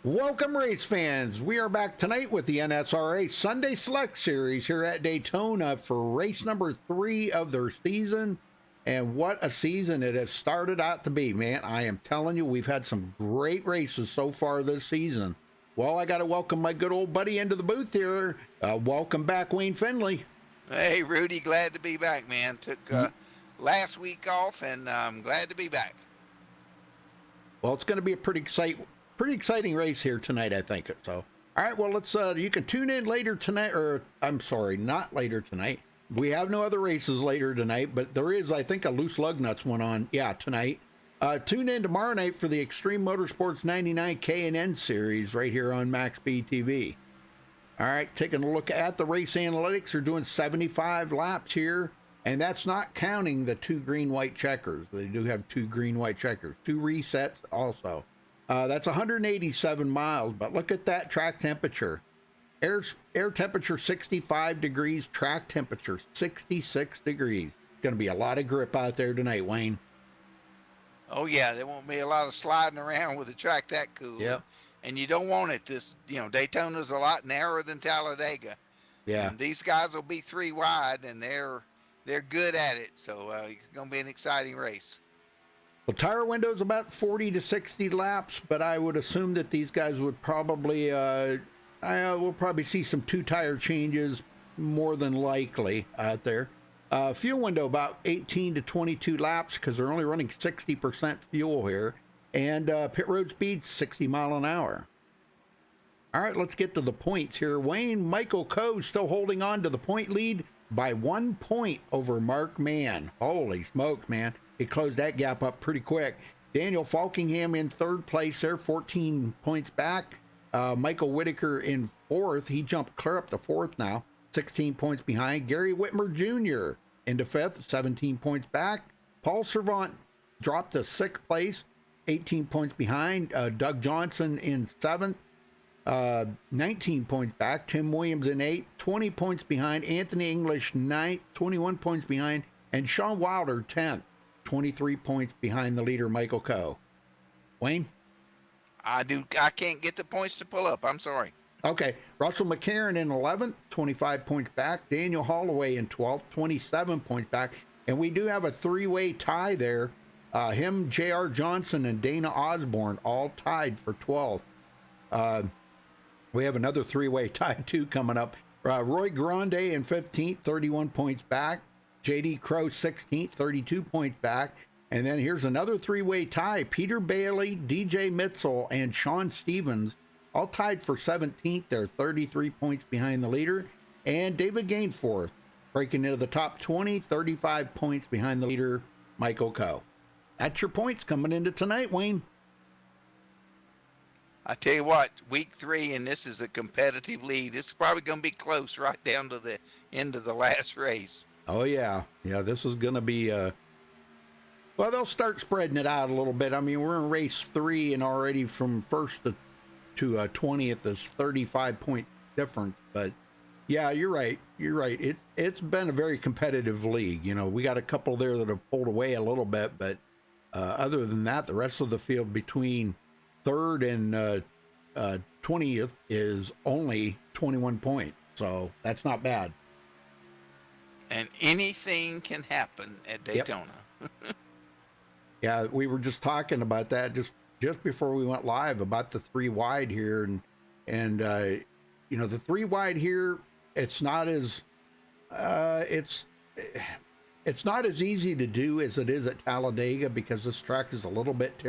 Welcome, race fans. We are back tonight with the NSRA Sunday Select Series here at Daytona for race number 3 of their season. And what a season it has started out to be, man. I am telling you, we've had some great races so far this season. Well, I got to welcome my good old buddy into the booth here. Welcome back, Wayne Finley. Hey, Rudy, glad to be back, man. Took last week off, and I'm glad to be back. Well, it's going to be a pretty exciting race here tonight, I think. So, all right, well, let's. You can tune in later tonight, or I'm sorry, not later tonight. We have no other races later tonight, but there is, I think, a loose lug nuts one on, tonight. Tune in tomorrow night for the Extreme Motorsports 99 K&N series right here on MaxSpeedTV. All right, taking a look at the race analytics. They're doing 75 laps here, and that's not counting the 2 green-white checkers. They do have 2 green-white checkers, 2 resets also. That's 187 miles, but look at that track temperature. Air temperature 65 degrees, track temperature 66 degrees. Going to be a lot of grip out there tonight, Wayne. Oh yeah, there won't be a lot of sliding around with a track that cool. Yep. And you don't want it. Daytona's a lot narrower than Talladega. Yeah. And these guys will be 3 wide, and they're good at it. So it's going to be an exciting race. Well, tire window's about 40 to 60 laps, but I would assume that these guys would probably, we'll probably see some 2 tire changes more than likely out there. Fuel window about 18 to 22 laps because they're only running 60% fuel here. And pit road speed, 60 mile an hour. All right, let's get to the points here. Wayne, Michael Coe still holding on to the point lead by 1 point over Mark Mann. Holy smokes, man. He closed that gap up pretty quick. Daniel Falkingham in 3rd place there, 14 points back. Michael Whitaker in 4th. He jumped clear up to 4th now, 16 points behind. Gary Whitmer Jr. into 5th, 17 points back. Paul Servant dropped to 6th place, 18 points behind. Doug Johnson in 7th, 19 points back. Tim Williams in 8th, 20 points behind. Anthony English 9th, 21 points behind. And Sean Wilder 10th. 23 points behind the leader, Michael Coe. Wayne? I can't get the points to pull up. I'm sorry. Okay. Russell McCarron in 11th, 25 points back. Daniel Holloway in 12th, 27 points back. And we do have a 3-way tie there. Him, J.R. Johnson, and Dana Osborne all tied for 12th. We have another 3-way tie, too, coming up. Roy Grande in 15th, 31 points back. J.D. Crow 16th, 32 points back. And then here's another 3-way tie. Peter Bailey, DJ Mitzel, and Sean Stevens all tied for 17th. They're 33 points behind the leader. And David Gainforth breaking into the top 20, 35 points behind the leader, Michael Coe. That's your points coming into tonight, Wayne. I tell you what, week 3, and this is a competitive lead. This is probably going to be close right down to the end of the last race. Oh, yeah. Yeah, this is going to be, well, they'll start spreading it out a little bit. I mean, we're in race 3, and already from 1st to 20th is 35-point difference. But, yeah, you're right. You're right. It's been a very competitive league. You know, we got a couple there that have pulled away a little bit. But other than that, the rest of the field between 3rd and 20th is only 21 points. So that's not bad. And anything can happen at Daytona. Yep. Yeah, we were just talking about that just before we went live about the 3 wide here, and you know, the 3 wide here, it's not as it's not as easy to do as it is at Talladega because this track is a little bit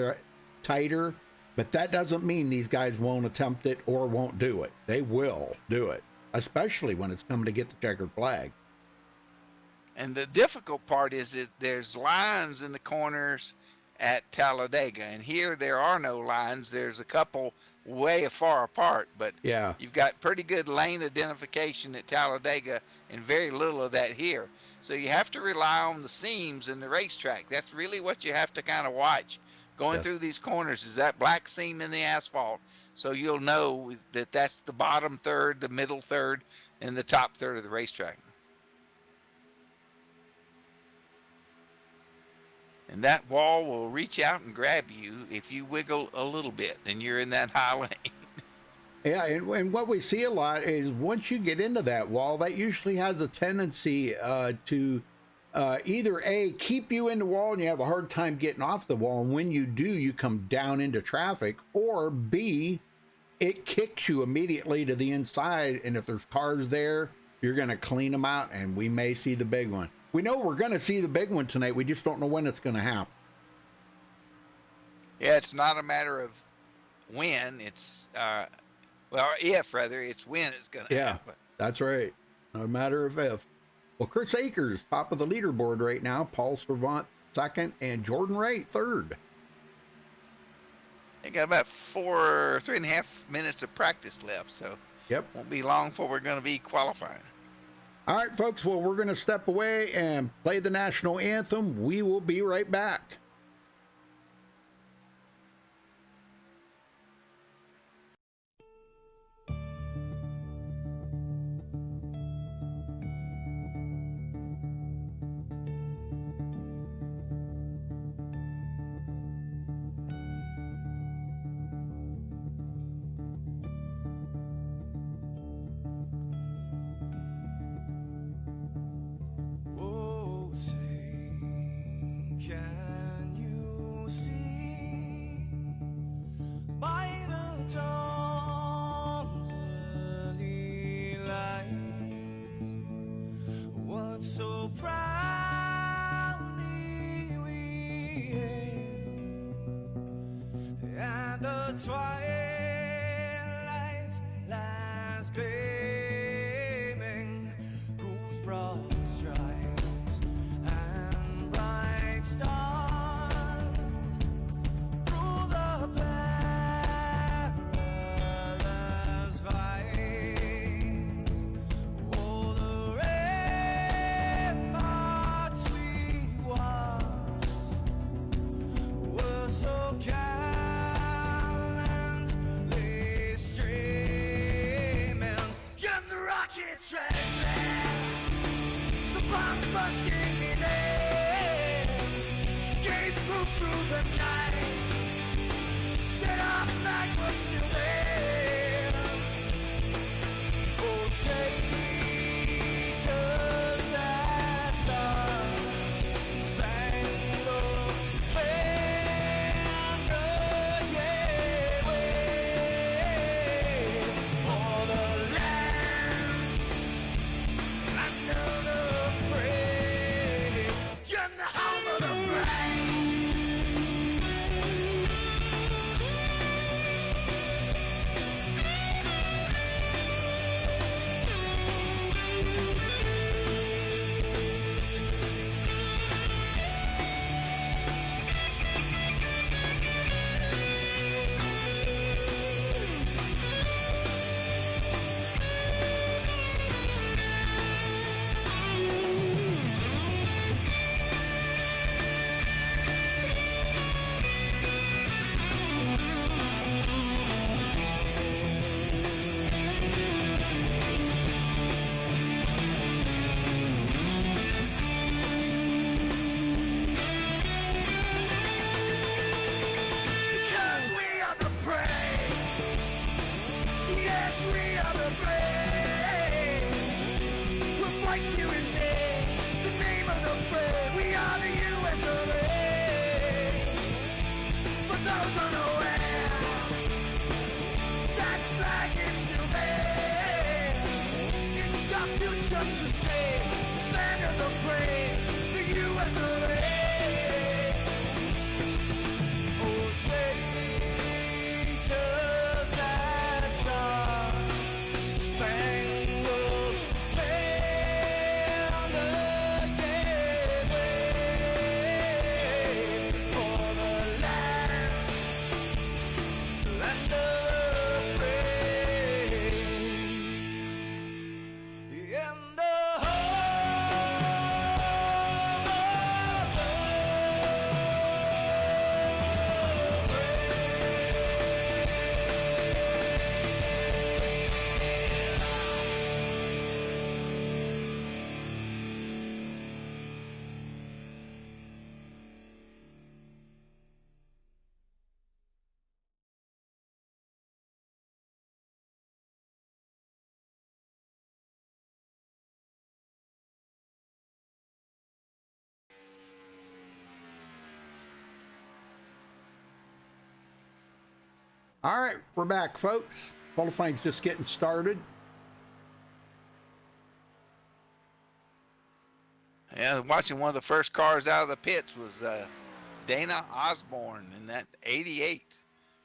tighter. But that doesn't mean these guys won't attempt it or won't do it. They will do it, especially when it's coming to get the checkered flag. And the difficult part is that there's lines in the corners at Talladega, and here there are no lines. There's a couple way far apart, but yeah, you've got pretty good lane identification at Talladega and very little of that here. So you have to rely on the seams in the racetrack. That's really what you have to kind of watch going through these corners, is that black seam in the asphalt. So you'll know that that's the bottom third, the middle third, and the top third of the racetrack. And that wall will reach out and grab you if you wiggle a little bit and you're in that high lane. Yeah, and what we see a lot is once you get into that wall, that usually has a tendency to either A, keep you in the wall and you have a hard time getting off the wall, and when you do, you come down into traffic, or B, it kicks you immediately to the inside, and if there's cars there, you're going to clean them out, and we may see the big one. We know we're going to see the big one tonight. We just don't know when it's going to happen. Yeah, it's not a matter of when, it's well, if rather, it's when it's going to happen. That's right. No matter of if. Well, Chris Akers, top of the leaderboard right now. Paul Servant, second, and Jordan Wright, third. They got about 3.5 minutes of practice left, so won't be long before we're going to be qualifying. All right, folks. Well, we're going to step away and play the national anthem. We will be right back. Twilight lies gleaming, whose broad stripes and bright stars through the perilous fights. Oh, the ramparts we watched were so busting in air, gave proof through the night that our flag was still there. Oh, traitors that star-spangled banner, yeah, wave for the land under the All right, we're back, folks. Qualifying's just getting started. Yeah, watching one of the first cars out of the pits was Dana Osborne in that 88.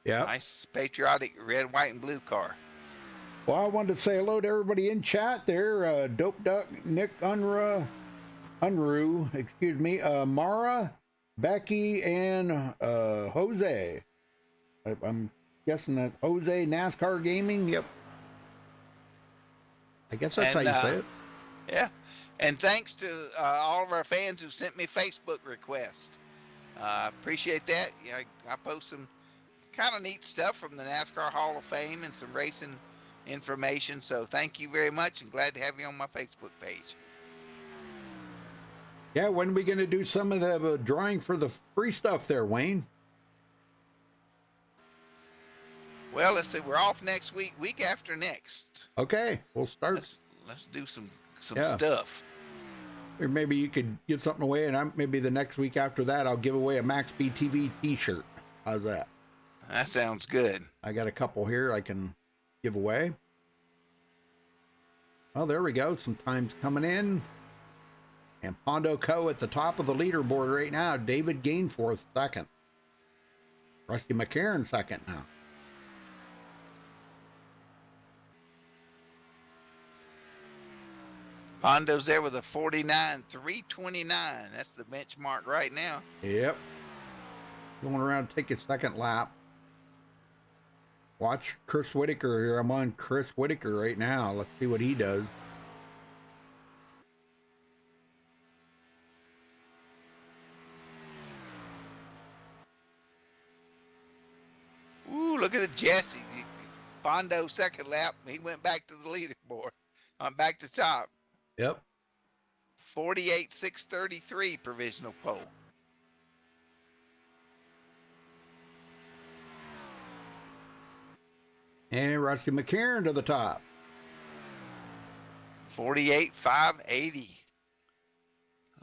Yeah. Nice patriotic red, white, and blue car. Well, I wanted to say hello to everybody in chat there. Dope Duck, Nick Unruh, excuse me, Mara, Becky, and Jose. I'm guessing that Jose NASCAR Gaming. Yep. I guess that's how you say it. Yeah. And thanks to all of our fans who sent me Facebook requests. Appreciate that. Yeah, I post some kind of neat stuff from the NASCAR Hall of Fame and some racing information. So thank you very much, and glad to have you on my Facebook page. Yeah, when are we going to do some of the drawing for the free stuff there, Wayne? Well, let's see. We're off next week, week after next. Okay, we'll start. Let's do some stuff. Or maybe you could give something away, and maybe the next week after that, I'll give away a MaxSpeedTV t-shirt. How's that? That sounds good. I got a couple here I can give away. Well, there we go. Some times coming in. And Pondo Co. at the top of the leaderboard right now. David Gainforth second. Rusty McCarron second now. Pondo's there with a 49.329. That's the benchmark right now. Yep. Going around to take his second lap. Watch Chris Whitaker here. I'm on Chris Whitaker right now. Let's see what he does. Ooh, look at it, Jesse. Pondo second lap. He went back to the leaderboard. I'm back to top. Yep. 48.633 provisional pole. And Rusty McCarron to the top. 48.580.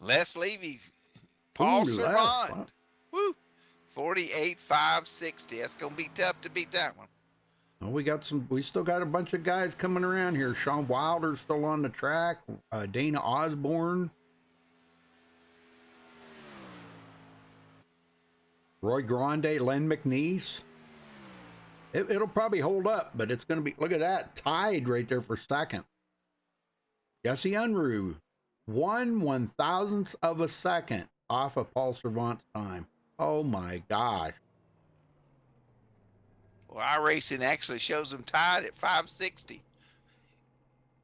Les Levy. Paul Servant. Wow. Woo. 48.560. That's going to be tough to beat that one. Well, we still got a bunch of guys coming around here. Sean Wilder's still on the track. Dana Osborne. Roy Grande, Len McNeese. It'll probably hold up, but it's going to be, look at that, tied right there for second. Jesse Unruh, 1/1000th of a second off of Paul Servant's time. Oh my gosh. Well, iRacing actually shows them tied at 560.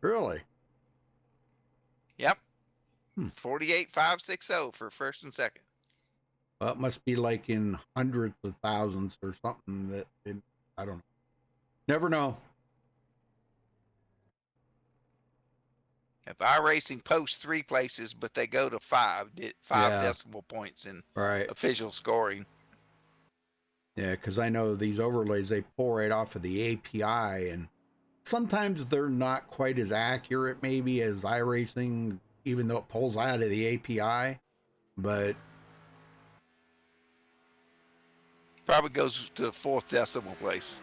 Really? Yep. 48.560 for first and second. Well, it must be like in hundreds of thousands or something I don't know. Never know. If iRacing posts 3 places, but they go to 5 decimal points in official scoring. Yeah, because I know these overlays, they pull right off of the API, and sometimes they're not quite as accurate maybe as iRacing, even though it pulls out of the API, but probably goes to the 4th decimal place.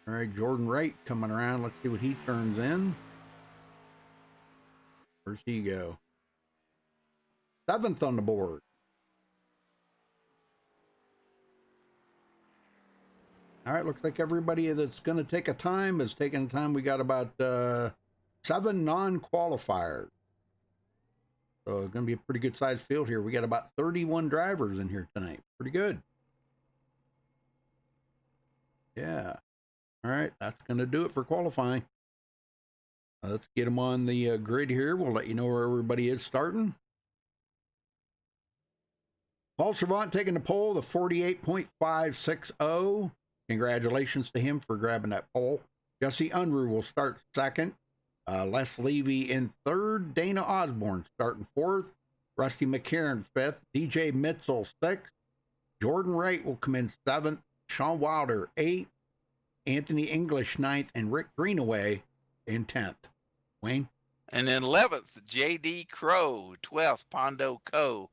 All right, Jordan Wright coming around. Let's see what he turns in. Where's he go? 7th on the board. All right, looks like everybody that's going to take a time is taking time. We got about 7 non-qualifiers. So it's going to be a pretty good sized field here. We got about 31 drivers in here tonight. Pretty good. Yeah. All right, that's going to do it for qualifying. Let's get them on the grid here. We'll let you know where everybody is starting. Paul Servant taking the pole, the 48.560. Congratulations to him for grabbing that pole. Jesse Unruh will start second. Les Levy in third. Dana Osborne starting fourth. Rusty McCarron fifth. DJ Mitchell sixth. Jordan Wright will come in seventh. Sean Wilder eighth. Anthony English ninth. And Rick Greenaway in 10th. Wayne? And then 11th, J.D. Crow. 12th, Pondo Co.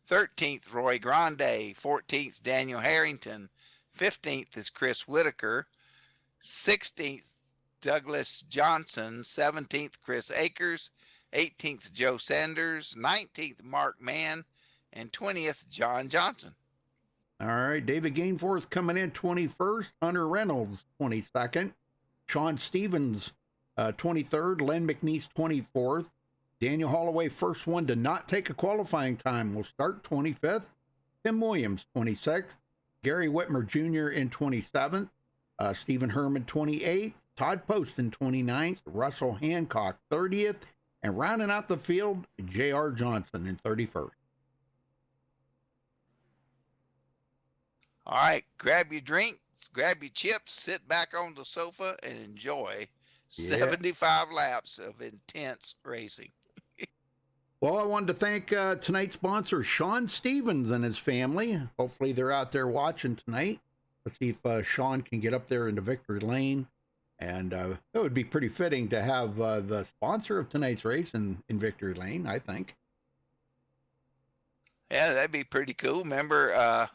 13th, Roy Grande. 14th, Daniel Harrington. 15th is Chris Whitaker. 16th, Douglas Johnson. 17th, Chris Akers. 18th, Joe Sanders. 19th, Mark Mann. And 20th, John Johnson. All right, David Gainforth coming in 21st. Hunter Reynolds 22nd. Sean Stevens 23rd. Len McNeese 24th. Daniel Holloway, first one to not take a qualifying time, will start 25th. Tim Williams 26th. Gary Whitmer Jr. in 27th. Stephen Herman 28th. Todd Poston 29th. Russell Hancock 30th. And rounding out the field, J.R. Johnson in 31st. All right, grab your drinks, grab your chips, sit back on the sofa, and enjoy 75 laps of intense racing. Well, I wanted to thank tonight's sponsor, Sean Stevens and his family. Hopefully they're out there watching tonight. Let's see if Sean can get up there into Victory Lane. And it would be pretty fitting to have the sponsor of tonight's race in Victory Lane, I think. Yeah, that'd be pretty cool. Remember,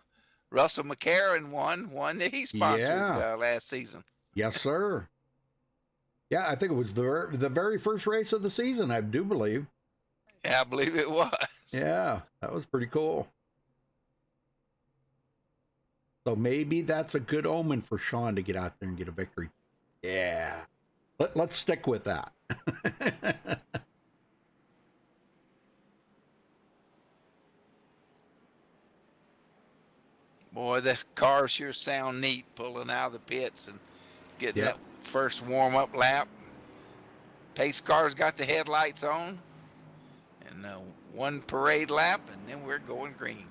Russell McCarron won that he sponsored last season. Yes, sir. Yeah, I think it was the very first race of the season, I do believe. Yeah, I believe it was. Yeah, that was pretty cool. So maybe that's a good omen for Sean to get out there and get a victory. Yeah. Let's stick with that. Boy, that car sure sound neat pulling out of the pits and getting that first warm-up lap. Pace car's got the headlights on. And one parade lap, and then we're going green.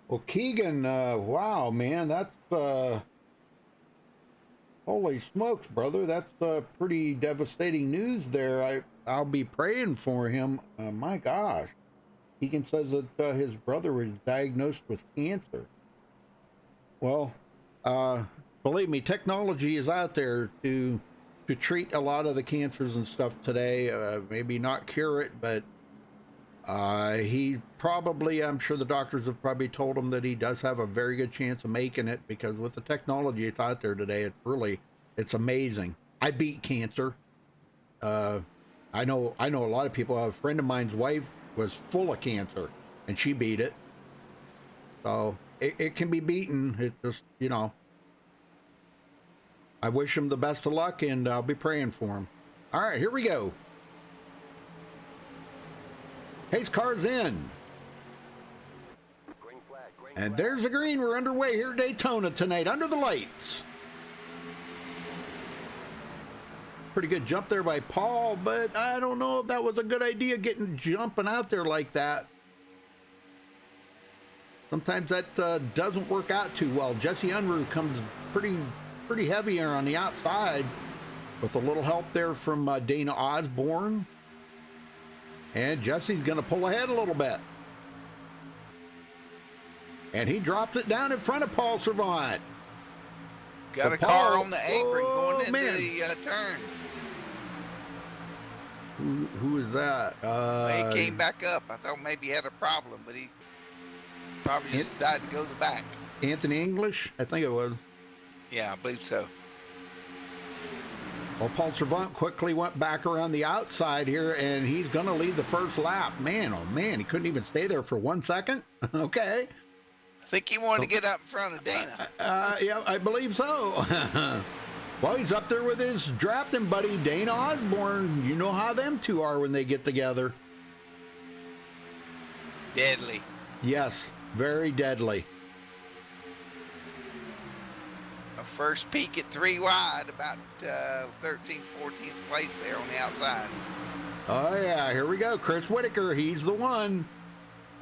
Well, Keegan, wow, man, that's, holy smokes, brother. That's pretty devastating news there. I'll be praying for him. My gosh. Keegan says that his brother was diagnosed with cancer. Well, believe me, technology is out there to treat a lot of the cancers and stuff today. Maybe not cure it, but he probably, I'm sure the doctors have probably told him that he does have a very good chance of making it, because with the technology that's out there today, it's amazing. I beat cancer. I know a lot of people. A friend of mine's wife was full of cancer and she beat it. So it can be beaten. It just, I wish him the best of luck, and I'll be praying for him. All right, here we go. Pace car's in. Green flag, And there's a green. We're underway here at Daytona tonight under the lights. Pretty good jump there by Paul, but I don't know if that was a good idea, jumping out there like that. Sometimes that doesn't work out too well. Jesse Unruh comes pretty heavier on the outside with a little help there from Dana Osborne. And Jesse's going to pull ahead a little bit. And he drops it down in front of Paul Servant. Got a car on the apron going into the turn. Who is that? He came back up. I thought maybe he had a problem, but he probably just decided to go to the back. Anthony English? I think it was. Yeah, I believe so. Well, Paul Servant quickly went back around the outside here, and he's going to lead the first lap. Man, oh man, he couldn't even stay there for 1 second. Okay. I think he wanted to get up in front of Dana. Yeah, I believe so. Well, he's up there with his drafting buddy, Dana Osborne. You know how them two are when they get together. Deadly. Yes, very deadly. A first peek at 3 wide, about 13th, 14th place there on the outside. Oh, yeah, here we go. Chris Whitaker, he's the one.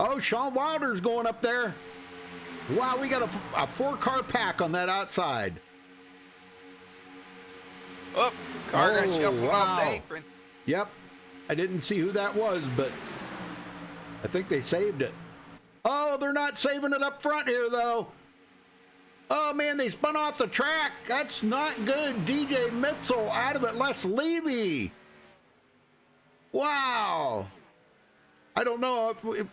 Oh, Sean Wilder's going up there. Wow, we got a 4-car pack on that outside. Oh, car got shuffled off the apron. Yep. I didn't see who that was, but I think they saved it. Oh, they're not saving it up front here, though. Oh, man, they spun off the track. That's not good. DJ Mitzel out of it. Les Levy. Wow. I don't know if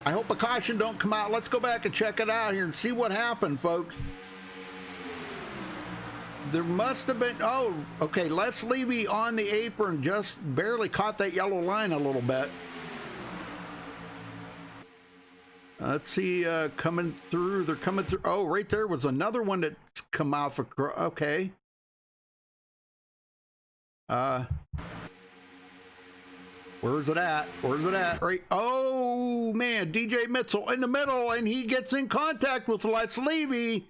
I hope a caution don't come out. Let's go back and check it out here and see what happened, folks. There must have been, oh, okay, Les Levy on the apron just barely caught that yellow line a little bit. Let's see, coming through, they're coming through. Oh, right there was another one that come off, okay. Where's it at? Where's it at? Right. Oh, man, DJ Mitzel in the middle, and he gets in contact with Les Levy.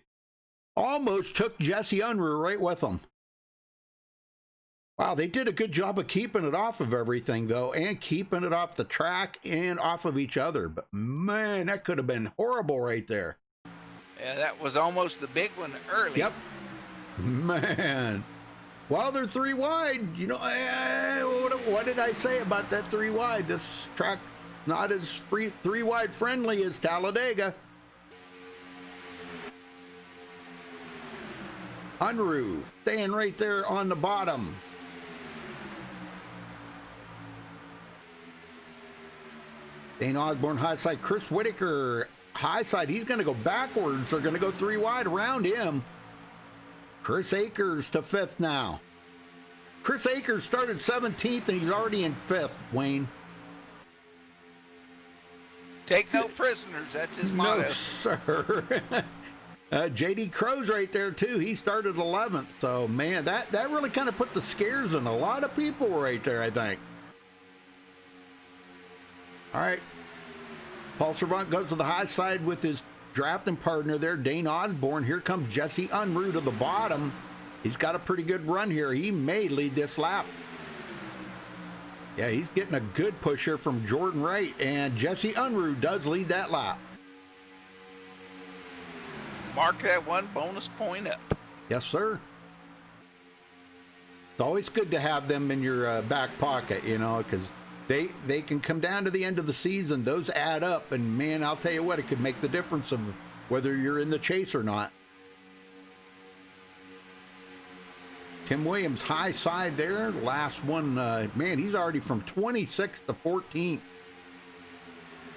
Almost took Jesse Unruh right with him. Wow, they did a good job of keeping it off of everything, though, and keeping it off the track and off of each other. But, man, that could have been horrible right there. Yeah, that was almost the big one early. Yep. Man. Well, they're 3 wide. You know, what did I say about that 3 wide? This track not as 3 wide friendly as Talladega. Unruh staying right there on the bottom. Dane Osborne high side. Chris Whitaker high side. He's going to go backwards. They're going to go 3 wide around him. Chris Akers to 5th now. Chris Akers started 17th and he's already in 5th, Wayne. Take no prisoners. That's his motto. No, sir. JD Crow's right there, too. He started 11th. So, man, that really kind of put the scares in a lot of people right there, I think. All right. Paul Servant goes to the high side with his drafting partner there, Dane Osborne. Here comes Jesse Unruh to the bottom. He's got a pretty good run here. He may lead this lap. Yeah, he's getting a good push here from Jordan Wright, and Jesse Unruh does lead that lap. Mark that one bonus point up. Yes, sir. It's always good to have them in your back pocket, you know, because they can come down to the end of the season. Those add up, and, man, I'll tell you what, it could make the difference of whether you're in the chase or not. Tim Williams high side there. Last one, man, he's already from 26th to 14th.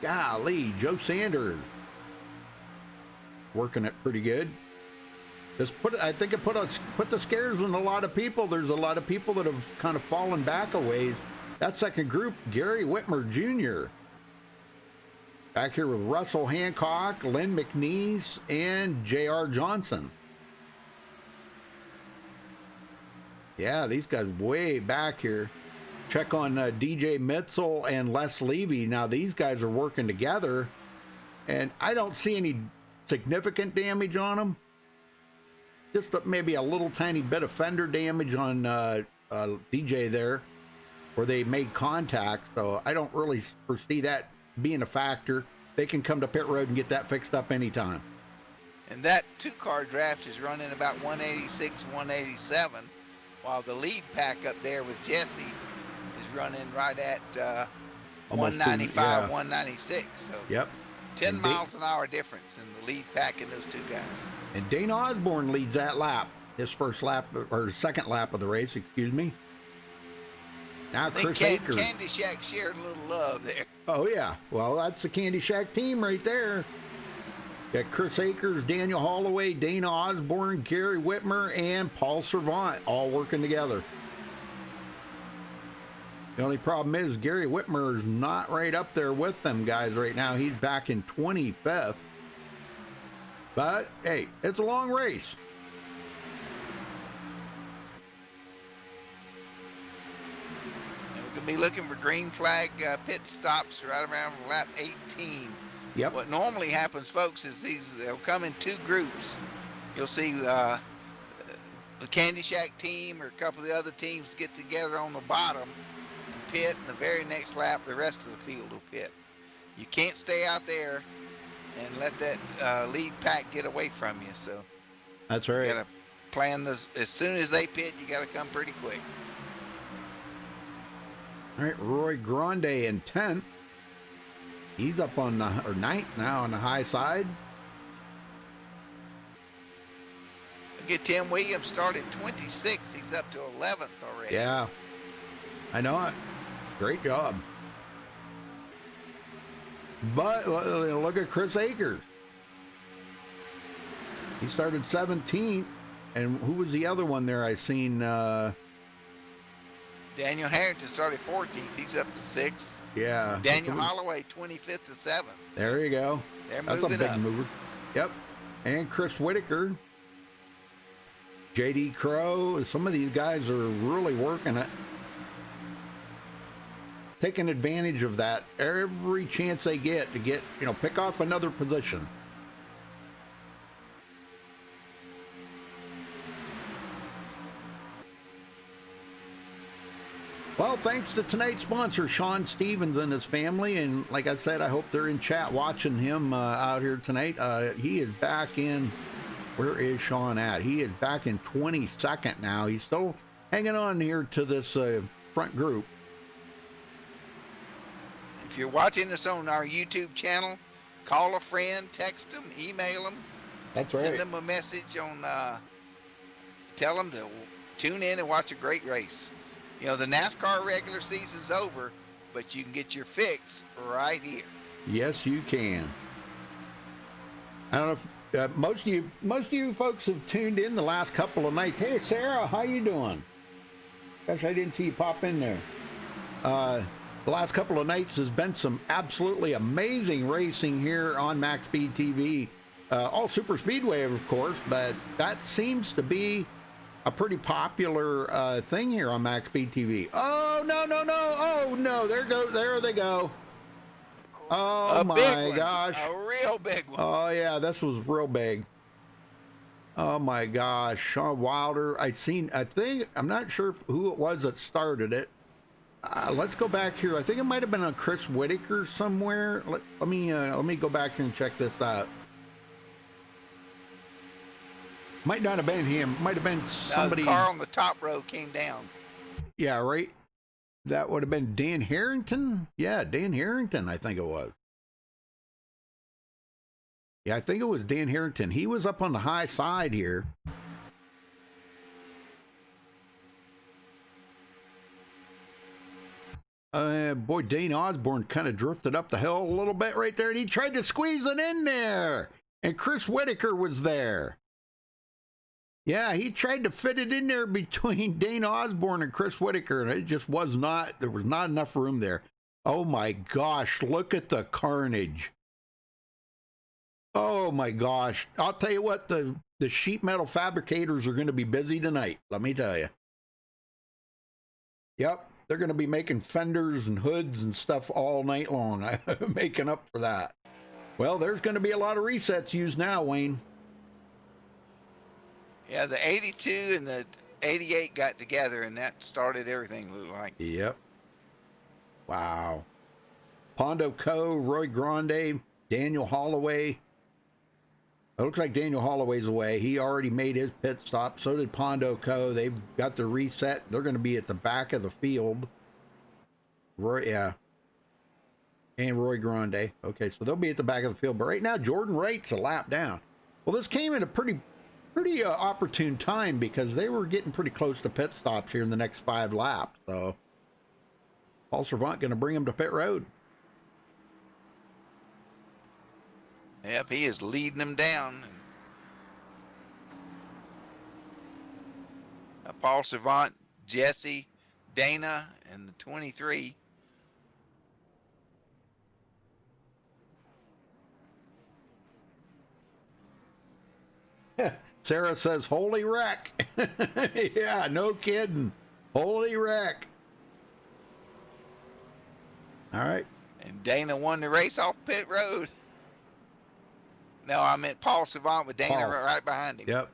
Golly, Joe Sanders working it pretty good. I think it put the scares in a lot of people. There's a lot of people that have kind of fallen back a ways. That second group, Gary Whitmer Jr. Back here with Russell Hancock, Lynn McNeese, and J.R. Johnson. Yeah, these guys way back here. Check on DJ Mitzel and Les Levy. Now, these guys are working together, and I don't see any significant damage on them. Just maybe a little tiny bit of fender damage on DJ there, where they made contact. So I don't really foresee that being a factor. They can come to pit road and get that fixed up anytime. And that 2-car draft is running about 186, 187, while the lead pack up there with Jesse is running right at 195, yeah. 196. So Yep. 10 miles an hour difference in the lead pack in those 2 guys. And Dane Osborne leads that lap, his first lap, or second lap of the race, excuse me. Now Chris Akers. Candy Shack shared a little love there. Oh, yeah. Well, that's the Candy Shack team right there. Got Chris Akers, Daniel Holloway, Dana Osborne, Gary Whitmer, and Paul Servant all working together. The only problem is Gary Whitmer is not right up there with them guys right now. He's back in 25th. But, hey, it's a long race. And we could be looking for green flag pit stops right around lap 18. Yep. What normally happens, folks, is they'll come in 2 groups. You'll see the Candy Shack team or a couple of the other teams get together on the bottom and pit, and the very next lap, the rest of the field will pit. You can't stay out there and let that lead pack get away from you. So That's right. you got to plan this. As soon as they pit, you got to come pretty quick. All right, Roy Grande in 10th. He's up on the, or 9th now on the high side. Get Tim Williams started 26. He's up to 11th already. Yeah, I know it. Great job. But look at Chris Akers. He started 17th. And who was the other one there I seen? Daniel Harrington started 14th. He's up to 6th. Yeah. Daniel Holloway 25th to 7th. There you go. They're That's moving a big up. mover. Yep. And Chris Whitaker. J.D. Crow. Some of these guys are really working it. Taking advantage of that every chance they get to get, pick off another position. Well, thanks to tonight's sponsor, Sean Stevens and his family. And like I said, I hope they're in chat watching him out here tonight. He is back in, where is Sean at? He is back in 22nd now. He's still hanging on here to this front group. If you're watching us on our YouTube channel, call a friend, text them, email them. That's right. Send them a message on, tell them to tune in and watch a great race. The NASCAR regular season's over, but you can get your fix right here. Yes, you can. I don't know if most of you folks have tuned in the last couple of nights. Hey, Sarah, how you doing? Gosh, I didn't see you pop in there. The last couple of nights has been some absolutely amazing racing here on MaxSpeedTV. All super speedway, of course, but that seems to be a pretty popular thing here on MaxSpeedTV. Oh, no. Oh, no. There they go. Oh, my gosh. A real big one. Oh, yeah, this was real big. Oh, my gosh. Sean Wilder. I'm not sure who it was that started it. Let's go back here. I think it might have been a Chris Whitaker somewhere. Let me go back here and check this out. Might not have been him. Might have been somebody. The car on the top row came down. Yeah, right. That would have been Dan Harrington. Yeah, Dan Harrington, I think it was. Yeah, I think it was Dan Harrington. He was up on the high side here. Boy, Dane Osborne kind of drifted up the hill a little bit right there, and he tried to squeeze it in there. And Chris Whitaker was there. Yeah, he tried to fit it in there between Dane Osborne and Chris Whitaker, and it just was not, there was not enough room there. Oh my gosh, look at the carnage. Oh my gosh. I'll tell you what, the sheet metal fabricators are going to be busy tonight, let me tell you. Yep. They're going to be making fenders and hoods and stuff all night long, making up for that. Well, there's going to be a lot of resets used now, Wayne. Yeah, the 82 and the 88 got together, and that started everything, looked like. Yep. Wow. Pondo Co., Roy Grande, Daniel Holloway. It looks like Daniel Holloway's away. He already made his pit stop. So did Pondo Co. They've got the reset. They're going to be at the back of the field. Roy, yeah. And Roy Grande. Okay, so they'll be at the back of the field. But right now, Jordan Wright's a lap down. Well, this came at a pretty opportune time because they were getting pretty close to pit stops here in the next 5 laps. So Paul Servant going to bring him to pit road. Yep, he is leading them down. Paul Servant, Jesse, Dana, and the 23. Sarah says, holy wreck. Yeah, no kidding. Holy wreck. All right. And Dana won the race off pit road. No, I meant Paul Servant with Dana right behind him. Yep.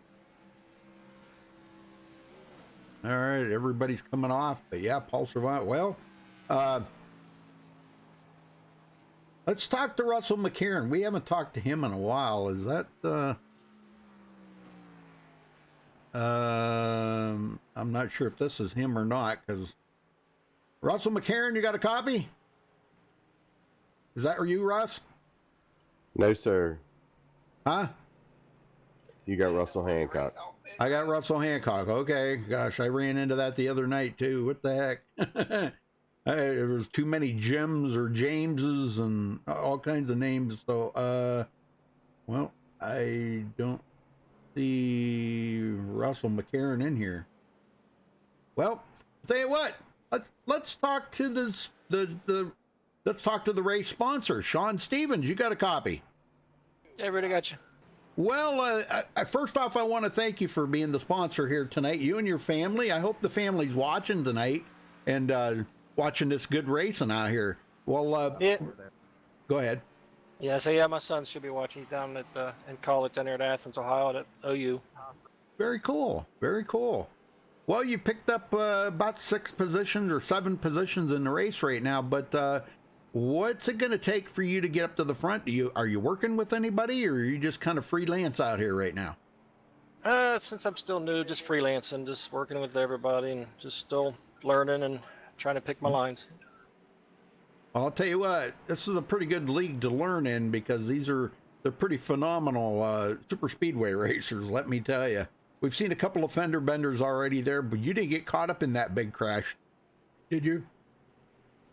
All right, everybody's coming off. But yeah, Paul Servant. Well, let's talk to Russell McCarron. We haven't talked to him in a while. Is that... I'm not sure if this is him or not, because Russell McCarron, you got a copy? Is that you, Russ? No, sir. Huh? You got Russell Hancock. I got Russell Hancock. Okay. Gosh, I ran into that the other night too. What the heck? There was too many Jims or Jameses and all kinds of names. So, well, I don't see Russell McCarron in here. Well, tell you what. Let's talk to let's talk to the race sponsor, Sean Stevens. You got a copy? Yeah, everybody got you. Well, first off, I want to thank you for being the sponsor here tonight. You and your family. I hope the family's watching tonight and watching this good racing out here. Well, Yeah. Go ahead. Yeah, so yeah, my son should be watching. He's down at in college down there at Athens, Ohio, at OU. Very cool. Very cool. Well, you picked up about 6 positions or 7 positions in the race right now, but what's it going to take for you to get up to the front? Are you working with anybody, or are you just kind of freelance out here right now? Since I'm still new, just freelancing, just working with everybody, and just still learning and trying to pick my lines. I'll tell you what, this is a pretty good league to learn in because they're pretty phenomenal super speedway racers. Let me tell you, we've seen a couple of fender benders already there, but you didn't get caught up in that big crash, did you?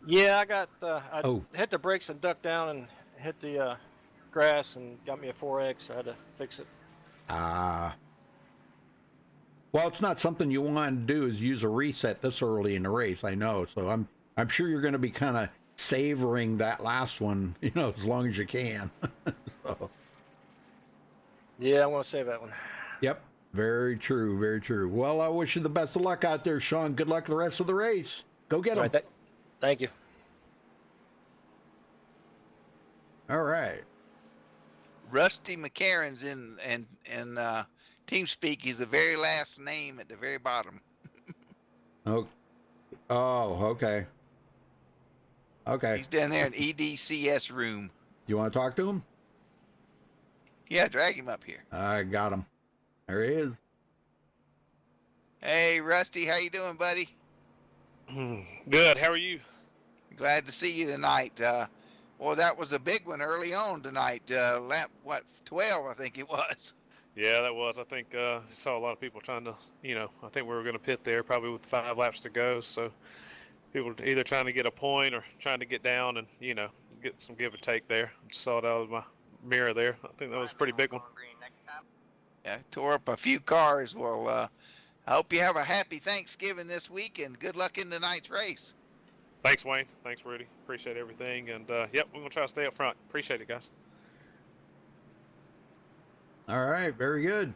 Yeah, I got. I hit the brakes and ducked down and hit the grass and got me a 4X. So I had to fix it. Well, it's not something you want to do is use a reset this early in the race. I know, so I'm sure you're going to be kind of savoring that last one, as long as you can. So. Yeah, I want to save that one. Yep, very true, very true. Well, I wish you the best of luck out there, Sean. Good luck the rest of the race. Go get them. Right, thank you. All right. Rusty McCarron's in TeamSpeak. He's the very last name at the very bottom. Oh, okay. Okay. He's down there in EDCS room. You want to talk to him? Yeah, drag him up here. I got him. There he is. Hey, Rusty, how you doing, buddy? Good. How are you? Glad to see you tonight. Well, that was a big one early on tonight. Lap 12, I think it was. Yeah, that was. I think saw a lot of people trying to, I think we were going to pit there probably with 5 laps to go. So people either trying to get a point or trying to get down and, get some give and take there. Just saw it out of my mirror there. I think that was a pretty big one. Yeah, tore up a few cars. Well, I hope you have a happy Thanksgiving this week and good luck in tonight's race. Thanks, Wayne. Thanks, Rudy. Appreciate everything. And, yep, we're going to try to stay up front. Appreciate it, guys. All right. Very good.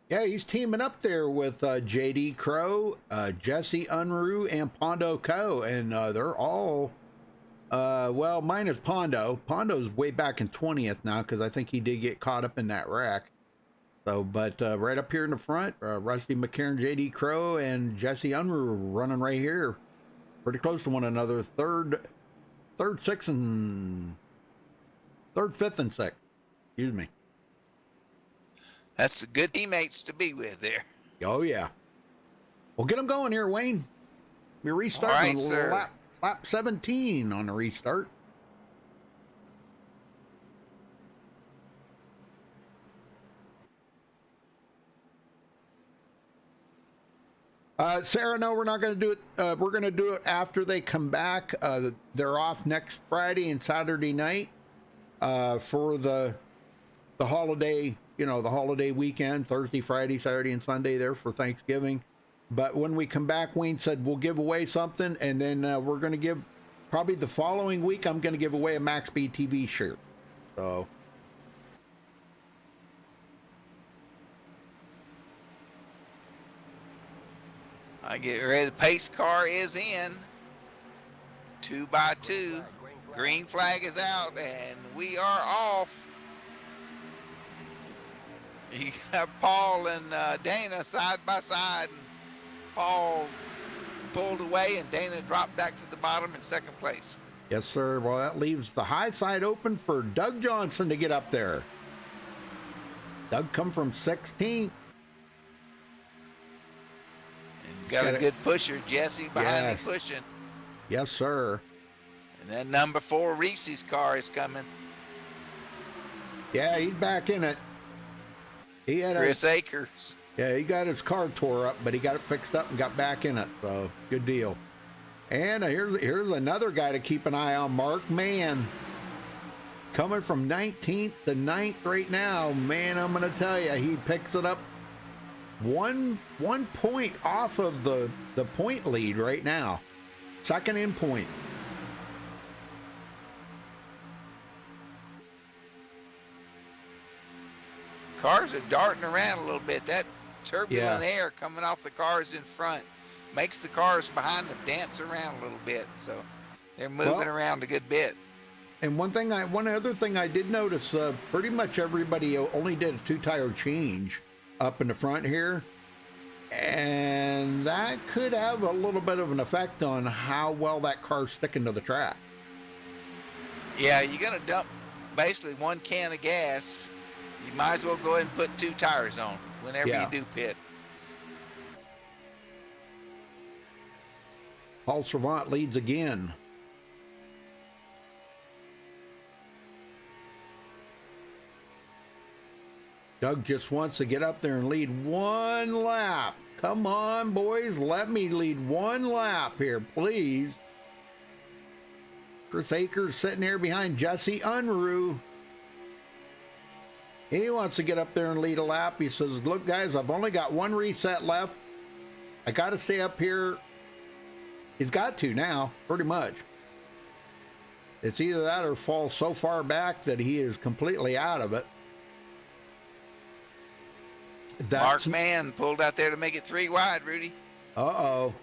Yeah, he's teaming up there with JD Crow, Jesse Unruh, and Pondo Co. And they're all, well, minus Pondo. Pondo's way back in 20th now because I think he did get caught up in that wreck. So, but right up here in the front, Rusty McCarron, JD Crow, and Jesse Unruh running right here. Pretty close to one another. Third, 6th, and 3rd, 5th, and 6th. Excuse me. That's good teammates to be with there. Oh, yeah. Well, get them going here, Wayne. We restart All right, sir. lap 17 on the restart. Sarah, no, we're not going to do it. We're going to do it after they come back. They're off next Friday and Saturday night for the holiday, the holiday weekend, Thursday, Friday, Saturday, and Sunday there for Thanksgiving. But when we come back, Wayne said we'll give away something, and then we're going to give, probably the following week, I'm going to give away a MaxSpeedTV shirt. So... I get ready. The pace car is in. 2x2. Green flag is out, and we are off. You got Paul and Dana side by side. And Paul pulled away, and Dana dropped back to the bottom in 2nd place. Yes, sir. Well, that leaves the high side open for Doug Johnson to get up there. Doug come from 16th. Got a good pusher, Jesse, behind me pushing. Yes, sir. And that number 4 Reese's car is coming. Yeah, he's back in it. He had Chris Akers. Yeah, he got his car tore up, but he got it fixed up and got back in it. So good deal. And here's another guy to keep an eye on, Mark Mann. Coming from 19th to 9th right now. Man, I'm going to tell you, he picks it up one point off of the point lead right now. Second in point. Cars are darting around a little bit. That turbulent air coming off the cars in front makes the cars behind them dance around a little bit. So they're moving around a good bit. And one other thing I did notice, pretty much everybody only did a 2-tire change up in the front here. And that could have a little bit of an effect on how well that car's sticking to the track. Yeah, you're going to dump basically 1 can of gas. You might as well go ahead and put 2 tires on whenever you do pit. Paul Servant leads again. Doug just wants to get up there and lead 1 lap. Come on, boys. Let me lead 1 lap here, please. Chris Akers sitting there behind Jesse Unruh. He wants to get up there and lead a lap. He says, look, guys, I've only got 1 reset left. I got to stay up here. He's got to now, pretty much. It's either that or fall so far back that he is completely out of it. Mark Mann pulled out there to make it 3 wide, Rudy. Uh-oh.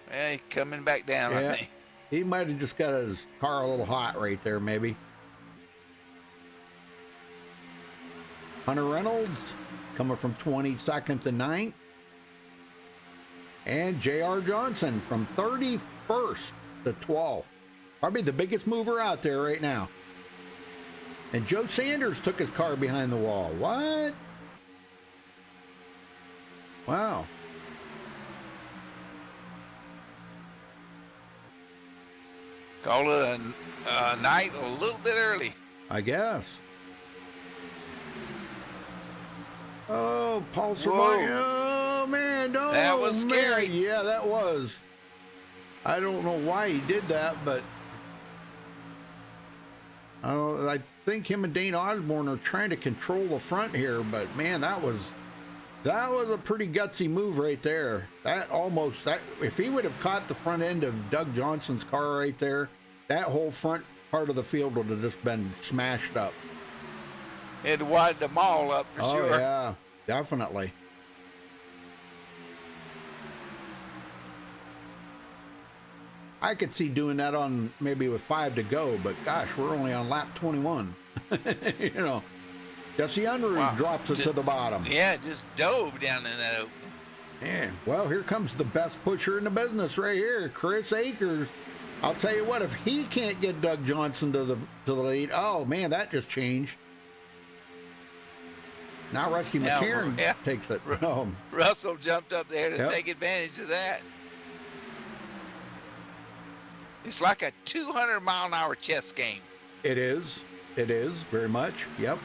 Yeah, he's coming back down, I think. He might have just got his car a little hot right there, maybe. Hunter Reynolds coming from 22nd to 9th. And J.R. Johnson from 31st to 12th. Probably the biggest mover out there right now. And Joe Sanders took his car behind the wall. What? Wow. Call it a night a little bit early. I guess. Oh, Paul Servant. Oh, man. No, that was scary. Man. Yeah, that was. I don't know why he did that, but I think him and Dane Osborne are trying to control the front here, but man, that was a pretty gutsy move right there. If he would have caught the front end of Doug Johnson's car right there, that whole front part of the field would have just been smashed up. It widened them all up for sure. Oh, yeah, definitely. I could see doing that on maybe with 5 to go, but gosh, we're only on lap 21. You know, Jesse Unruh drops it to the bottom. Yeah, just dove down in that opening. Yeah, well, here comes the best pusher in the business right here, Chris Akers. I'll tell you what, if he can't get Doug Johnson to the lead, oh man, that just changed. Now Rusty McCarron takes it home. Russell jumped up there to take advantage of that. It's like a 200-mile-an-hour chess game. It is. It is, very much. Yep.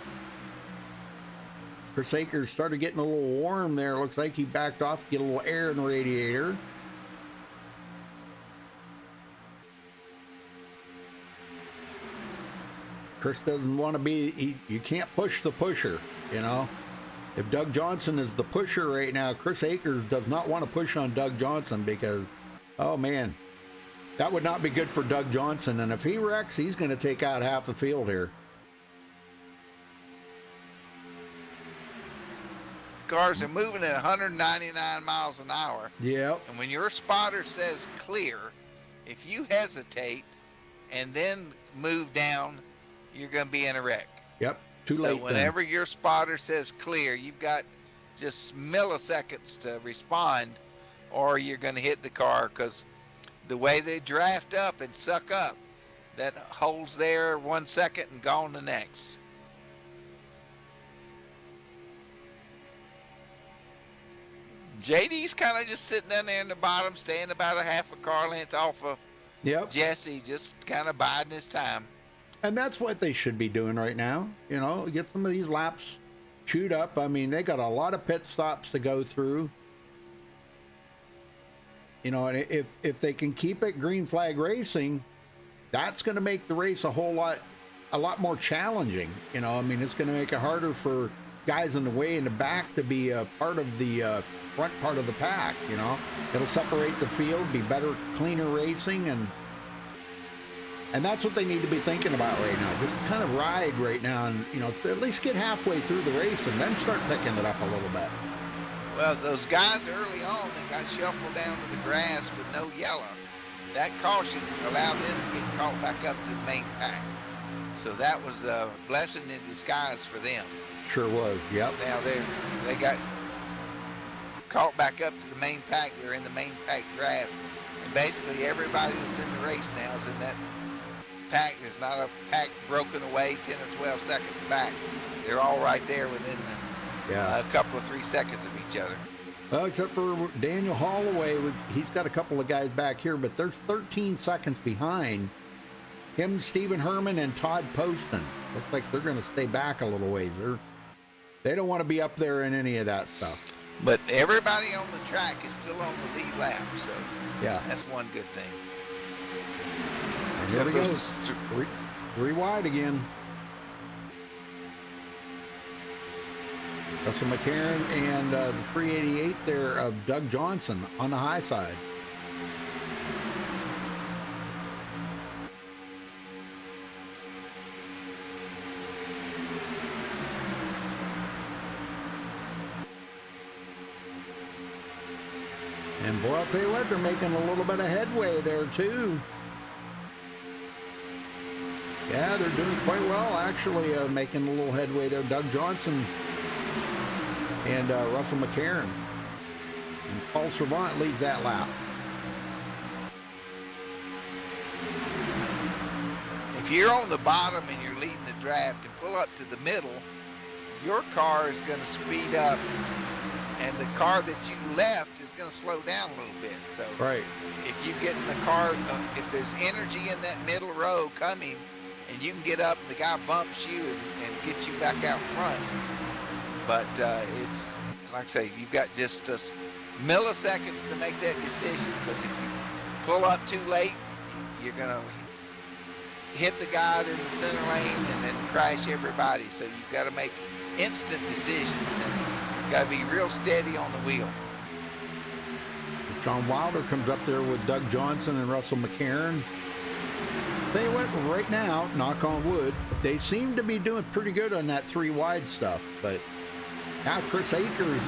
Chris Akers started getting a little warm there. Looks like he backed off to get a little air in the radiator. Chris doesn't want to be, you can't push the pusher, you know. If Doug Johnson is the pusher right now, Chris Akers does not want to push on Doug Johnson because, oh man, that would not be good for Doug Johnson. And if he wrecks, he's going to take out half the field here. The cars are moving at 199 miles an hour. Yep. And when your spotter says clear, if you hesitate and then move down, you're going to be in a wreck. Yep. Too late. So whenever your spotter says clear, you've got just milliseconds to respond, or you're going to hit the car because the way they draft up and suck up, that holds there 1 second and gone the next. JD's kind of just sitting down there in the bottom, staying about a half a car length off of Yep. Jesse just kind of biding his time. And that's what they should be doing right now. You know, get some of these laps chewed up. I mean, they got a lot of pit stops to go through. You know, and if they can keep it green flag racing, that's going to make the race a lot more challenging. You know, I mean, it's going to make it harder for guys in the way in the back to be a part of the front part of the pack. You know, it'll separate the field, be better, cleaner racing, and that's what they need to be thinking about right now. Just kind of ride right now, and you know, at least get halfway through the race, and then start picking it up a little bit. Well, those guys early on that got shuffled down to the grass with no yellow, that caution allowed them to get caught back up to the main pack. So that was a blessing in disguise for them. Sure was, yep. Now they got caught back up to the main pack. They're in the main pack draft. And basically everybody that's in the race now is in that pack. There's not a pack broken away 10 or 12 seconds back. They're all right there within a couple of 3 seconds of each other. Well, except for Daniel Holloway, he's got a couple of guys back here, but they're 13 seconds behind him, Stephen Herman, and Todd Poston. Looks like they're going to stay back a little ways. They don't want to be up there in any of that stuff. But everybody on the track is still on the lead lap, so yeah, that's one good thing. And there we go. Three wide again. Russell McCarron and the 388 there of Doug Johnson on the high side. And boy, I'll tell you what, they're making a little bit of headway there too. Yeah, they're doing quite well actually, making a little headway there. Doug Johnson and Russell McCarron. And Paul Servant leads that lap. If you're on the bottom and you're leading the draft and pull up to the middle, your car is going to speed up, and the car that you left is going to slow down a little bit. So right. If you get in the car, if there's energy in that middle row coming, and you can get up and the guy bumps you and get you back out front. But it's, like I say, you've got just milliseconds to make that decision, because if you pull up too late, you're going to hit the guy in the center lane and then crash everybody. So you've got to make instant decisions and got to be real steady on the wheel. John Wilder comes up there with Doug Johnson and Russell McCarron. They went right now, knock on wood, they seem to be doing pretty good on that 3 wide stuff, but now Chris Akers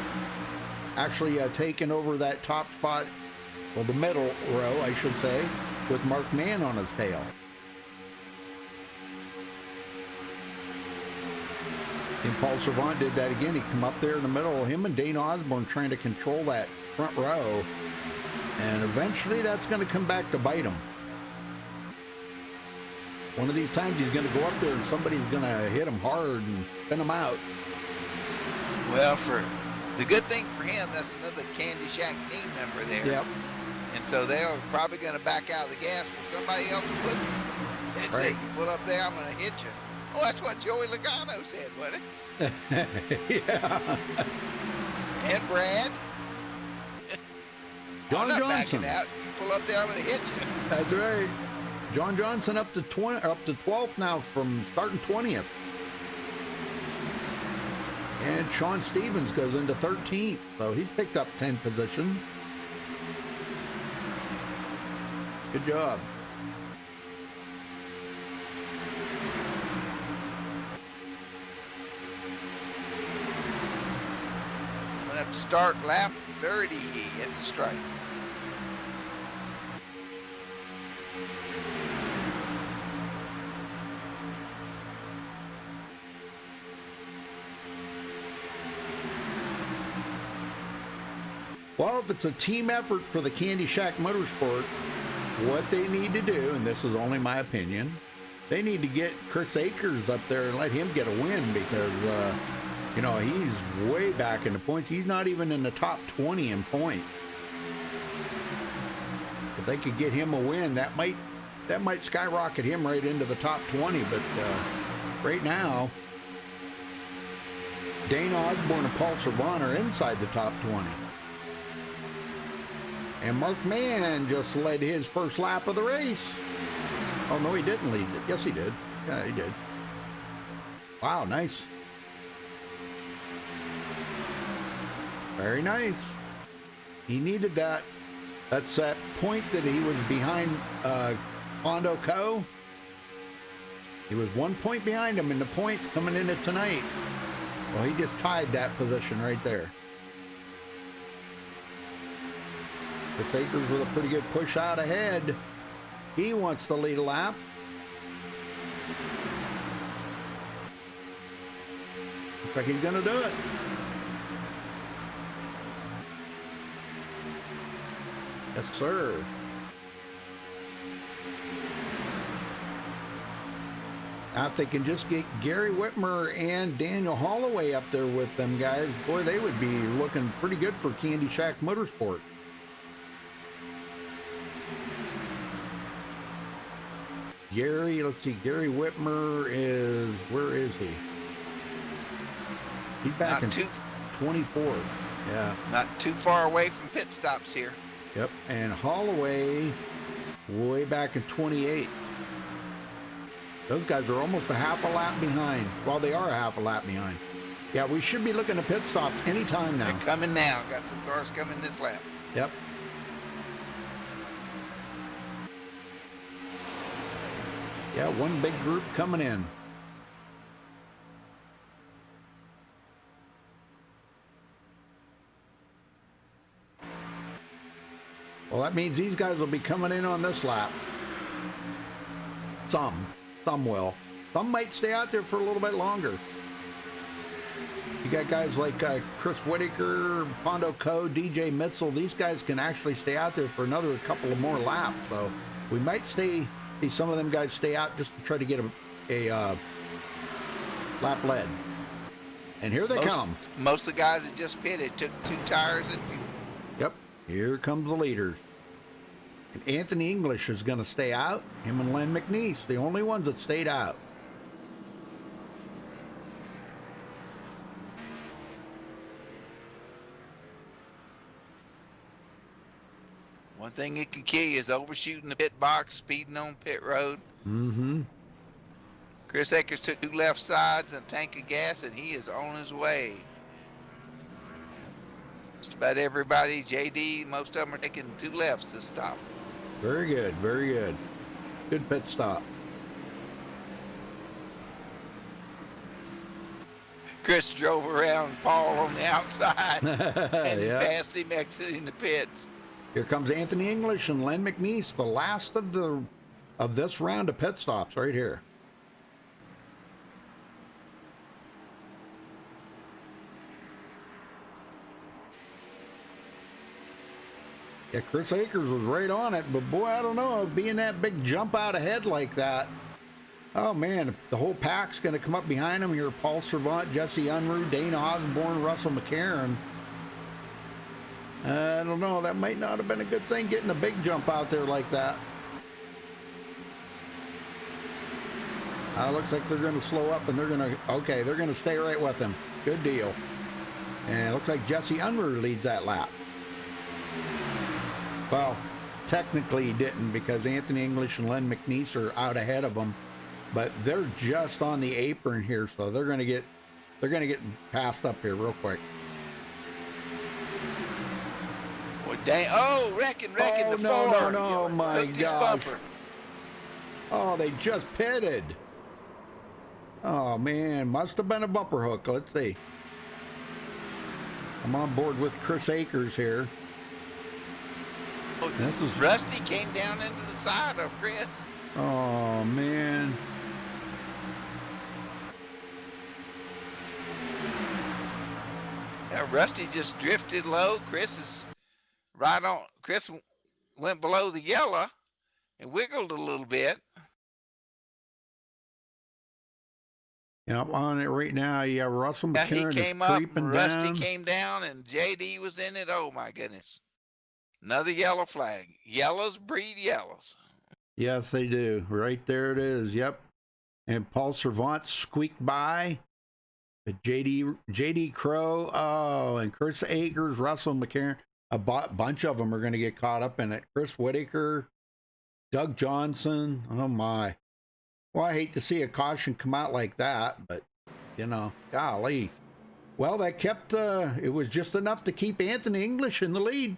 actually taking over that top spot, well, the middle row, I should say, with Mark Mann on his tail. And Paul Servant did that again. He come up there in the middle, him and Dane Osborne trying to control that front row, and eventually that's going to come back to bite him. One of these times he's going to go up there and somebody's going to hit him hard and spin him out. Well, for the good thing for him, that's another Candy Shack team member there. Yep. And so they're probably going to back out of the gas, but somebody else wouldn't. They'd say, you pull up there, I'm going to hit you. Oh, that's what Joey Logano said, wasn't it? Yeah. And Brad. John I'm not Johnson. backing out. You pull up there, I'm going to hit you. That's right. John Johnson up to 12th now from starting 20th. And Sean Stevens goes into 13th, so he's picked up 10 positions. Good job. Coming up to start lap 30 at the stripe. Well, if it's a team effort for the Candy Shack Motorsport, what they need to do, and this is only my opinion, they need to get Chris Akers up there and let him get a win, because, you know, he's way back in the points. He's not even in the top 20 in points. If they could get him a win, that might that might skyrocket him right into the top 20. But right now, Dana Osborne and Paul Servan are inside the top 20. And Mark Mann just led his first lap of the race. Oh, no, he didn't lead it. Yes, he did. Yeah, he did. Wow, nice. Very nice. He needed that. That's that point that he was behind Hondo Co. He was 1 point behind him in the points coming into tonight. Well, he just tied that position right there. Chris Akers with a pretty good push out ahead. He wants to lead a lap. Looks like he's going to do it. Yes, sir. Now, if they can just get Gary Whitmer and Daniel Holloway up there with them guys, boy, they would be looking pretty good for Candy Shack Motorsport. Gary, let's see, Gary Whitmer is, where is he? He's back in 24th. Yeah. Not too far away from pit stops here. Yep. And Holloway way back in 28th. Those guys are almost a half a lap behind. Well, they are a half a lap behind. Yeah, we should be looking at pit stops anytime now. They're coming now. Got some cars coming this lap. Yep. Yeah, one big group coming in. Well, that means these guys will be coming in on this lap. Some will. Some might stay out there for a little bit longer. You got guys like Chris Whitaker, Hondo Co, DJ Mitzel. These guys can actually stay out there for another couple of more laps. So we might see some of them guys stay out just to try to get a lap lead. And here they come. Most of the guys that just pitted took 2 tires and fuel. Yep. Here comes the leaders. And Anthony English is going to stay out. Him and Len McNeese, the only ones that stayed out. One thing it can kill you is overshooting the pit box, speeding on pit road. Mm-hmm. Chris Akers took 2 left sides and a tank of gas, and he is on his way. Just about everybody, JD, most of them are taking 2 lefts to stop. Very good, very good. Good pit stop. Chris drove around Paul on the outside and Yep. passed him exiting the pits. Here comes Anthony English and Len McNeese, the last of this round of pit stops right here. Yeah, Chris Akers was right on it, but boy, I don't know, being that big jump out ahead like that. Oh man, the whole pack's going to come up behind him here. Paul Servant, Jesse Unruh, Dana Osborne, Russell McCarron. I don't know, that might not have been a good thing getting a big jump out there like that. Looks like they're going to slow up and they're going to stay right with him. Good deal. And it looks like Jesse Unruh leads that lap. Well, technically he didn't because Anthony English and Len McNeese are out ahead of him, but they're just on the apron here, so they're going to get passed up here real quick. Boy, dang! Oh, wrecking Oh, the no, Ford. no, my Hooked his gosh. bumper. Oh, they just pitted. Oh man, must have been a bumper hook. Let's see. I'm on board with Chris Akers here. Oh, This is Rusty came down into the side of Chris. Oh man. Yeah, Rusty just drifted low. Chris is right on. Chris went below the yellow and wiggled a little bit. Yeah, I'm on it right now. Yeah, Russell Yeah, he McCarron came is up, creeping Rusty down. came down, and JD was in it. Oh my goodness. Another yellow flag. Yellows breed yellows. Yes, they do. Right there it is. Yep. And Paul Servant squeaked by. JD Crow. Oh, and Chris Akers, Russell McCarron. A bunch of them are going to get caught up in it. Chris Whitaker, Doug Johnson. Oh, my. Well, I hate to see a caution come out like that, but, you know, golly. Well, that kept, it was just enough to keep Anthony English in the lead.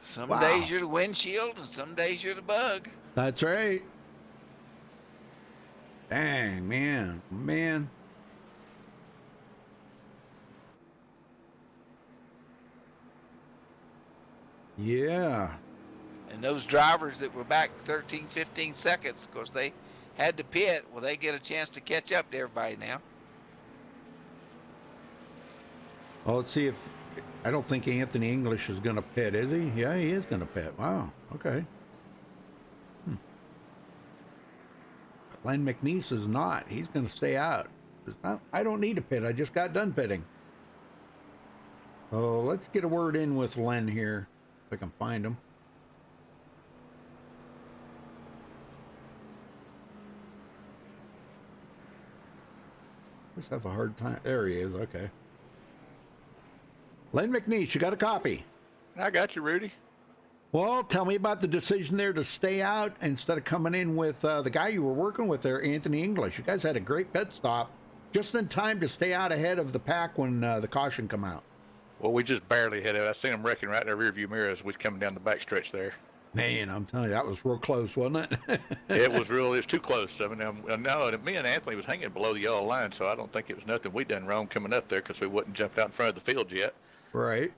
Some Wow. days you're the windshield and some days you're the bug. That's right. Dang, man. Yeah. And those drivers that were back 13, 15 seconds, of course, they had to pit. Well, they get a chance to catch up to everybody now. Well, let's see if... I don't think Anthony English is going to pit, is he? Yeah, he is going to pit. Wow. Okay. Len McNeese is not. He's going to stay out. I don't need to pit. I just got done pitting. So let's get a word in with Len here, if I can find him. Just have a hard time. There he is. Okay. Len McNeese, you got a copy? I got you, Rudy. Well, tell me about the decision there to stay out instead of coming in with the guy you were working with there, Anthony English. You guys had a great pit stop just in time to stay out ahead of the pack when the caution come out. Well, we just barely hit it. I seen him wrecking right in the rearview mirror as we was coming down the backstretch there. Man, I'm telling you, that was real close, wasn't it? It was too close. I mean, no, me and Anthony was hanging below the yellow line, so I don't think it was nothing we done wrong coming up there because we wouldn't jumped out in front of the field yet. Right.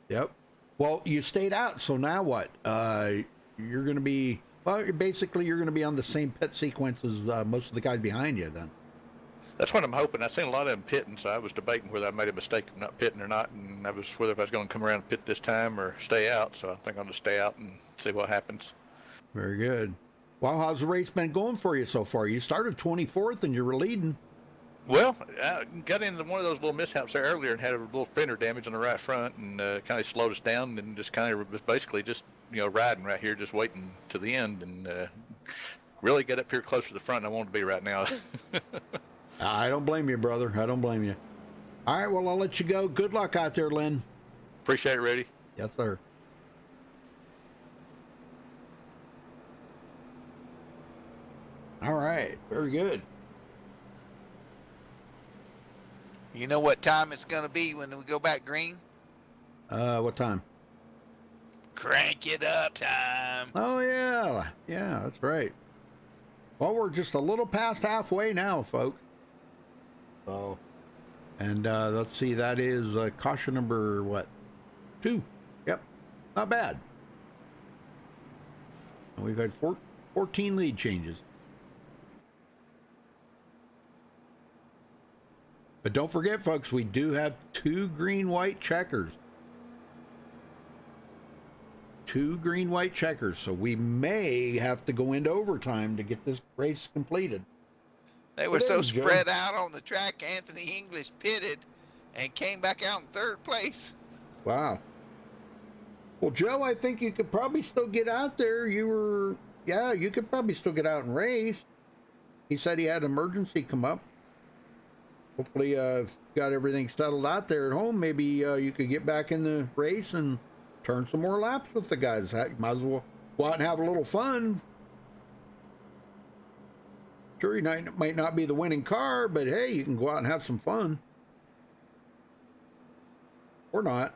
Yep. Well, you stayed out, so now what? You're going to be, well, basically you're going to be on the same pit sequence as most of the guys behind you then. That's what I'm hoping. I seen a lot of them pitting, so I was debating whether I made a mistake of not pitting or not, and I was whether if I was going to come around and pit this time or stay out. So I think I'm going to stay out and see what happens. Very good. Well, how's the race been going for you so far? You started 24th and you were leading. Well, I got into one of those little mishaps there earlier and had a little fender damage on the right front and kind of slowed us down and just kind of was basically just, riding right here, just waiting to the end and really get up here close to the front than I want to be right now. I don't blame you, brother. I don't blame you. All right, well, I'll let you go. Good luck out there, Lynn. Appreciate it, Rudy. Yes, sir. All right, very good. You know what time it's going to be when we go back green? What time? Crank it up time. Oh, yeah. Yeah, that's right. Well, we're just a little past halfway now, folks. So, and let's see, that is caution number, what? 2. Yep, not bad. And we've had 14 lead changes. But don't forget, folks, we do have 2 green-white checkers. 2 green-white checkers, so we may have to go into overtime to get this race completed. They were so spread out on the track, Anthony English pitted and came back out in 3rd place. Wow. Well, Joe, I think you could probably still get out there. You could probably still get out and race. He said he had an emergency come up. Hopefully, got everything settled out there at home. Maybe you could get back in the race and turn some more laps with the guys. Might as well go out and have a little fun. Sure, you might not be the winning car, but hey, you can go out and have some fun. Or not.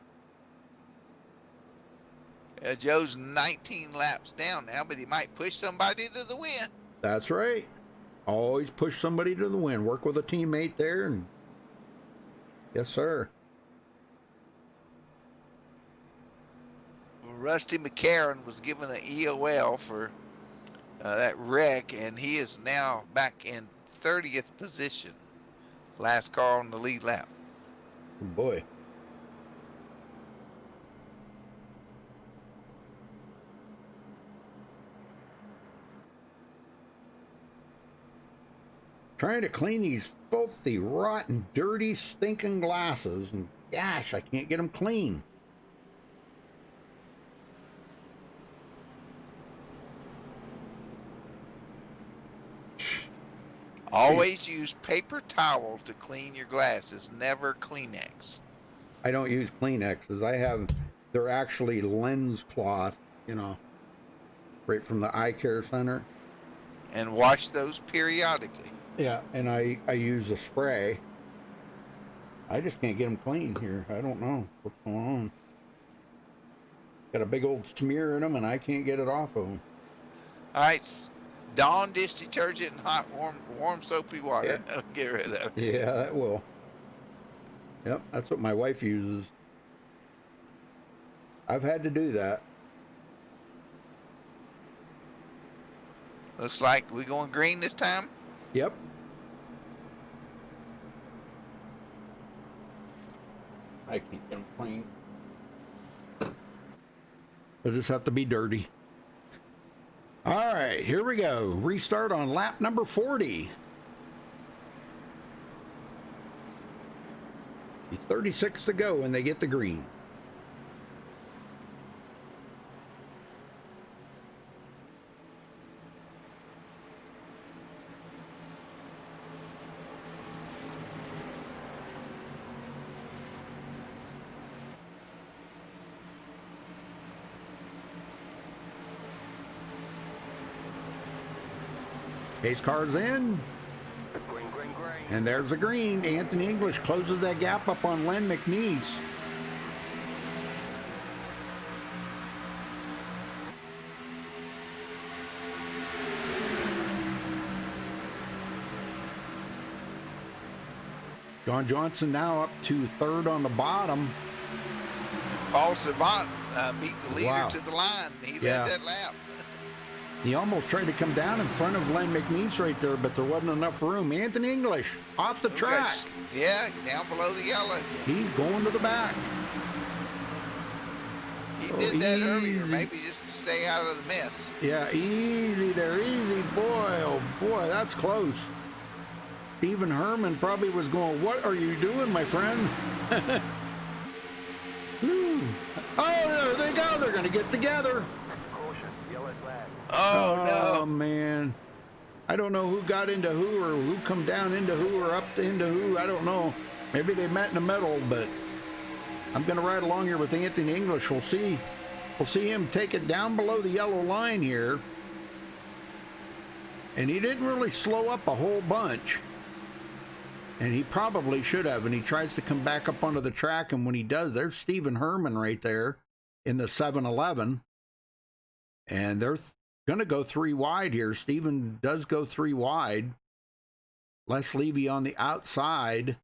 Joe's 19 laps down now, but he might push somebody to the win. That's right. Always push somebody to the win. Work with a teammate there. And yes, sir. Rusty McCarron was given an EOL for that wreck, and he is now back in 30th position. Last car on the lead lap. Oh boy. Trying to clean these filthy, rotten, dirty, stinking glasses, and gosh, I can't get them clean. Always use paper towel to clean your glasses, never Kleenex. I don't use Kleenexes. They're actually lens cloth, you know, right from the eye care center. And wash those periodically. Yeah, and I use a spray. I just can't get them clean here. I don't know what's going on. Got a big old smear in them, and I can't get it off of them. All right, Dawn dish detergent and hot, warm soapy water. Yeah. Get rid of it. Yeah, that will. Yep, that's what my wife uses. I've had to do that. Looks like we going green this time. Yep. I can't get them clean. They'll just have to be dirty. All right, here we go. Restart on lap number 40. 36 to go when they get the green. Pace car's in. And there's the green. Anthony English closes that gap up on Len McNeese. John Johnson now up to third on the bottom. Paul Savant beat the leader Wow. to the line. He Yeah. led that lap. He almost tried to come down in front of Len McNeese right there, but there wasn't enough room. Anthony English off the track. Yeah, down below the yellow again. He's going to the back. He Oh, did that easy. earlier, maybe just to stay out of the mess. Yeah, easy there, easy. Boy, oh boy, that's close. Stephen Herman probably was going, "What are you doing, my friend?" Whew. Oh, there they go. They're going to get together. Oh, no. Man. I don't know who got into who or who come down into who or up into who. I don't know. Maybe they met in the middle, but I'm going to ride along here with Anthony English. We'll see. We'll see him take it down below the yellow line here. And he didn't really slow up a whole bunch. And he probably should have. And he tries to come back up onto the track. And when he does, there's Stephen Herman right there in the 7-Eleven. And they're going to go 3 wide here. Stephen does go 3 wide. Les Levy on the outside.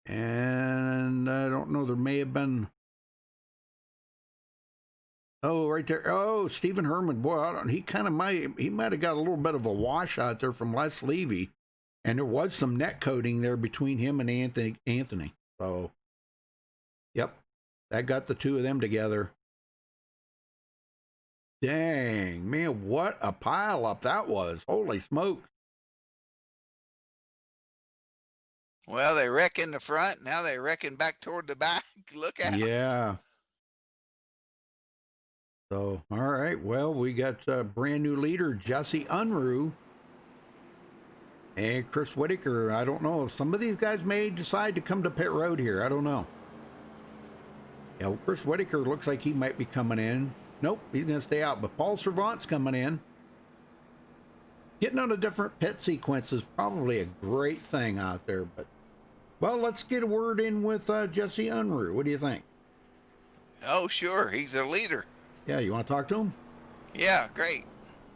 And I don't know, there may have been... Oh, right there. Oh, Stephen Herman. Boy, he might have got a little bit of a wash out there from Les Levy. And there was some net coating there between him and Anthony. So, yep, that got the two of them together. Dang, man, what a pile up that was. Holy smokes. Well, they wreck in the front. Now they wrecking back toward the back. Look out. Yeah. So, all right. Well, we got a brand new leader, Jesse Unruh. And Chris Whitaker. I don't know. Some of these guys may decide to come to pit road here. I don't know. Yeah, well, Chris Whitaker looks like he might be coming in. Nope, he's going to stay out. But Paul Servant's coming in. Getting on a different pit sequence is probably a great thing out there. But, well, let's get a word in with Jesse Unruh. What do you think? Oh, sure. He's a leader. Yeah, you want to talk to him? Yeah, great.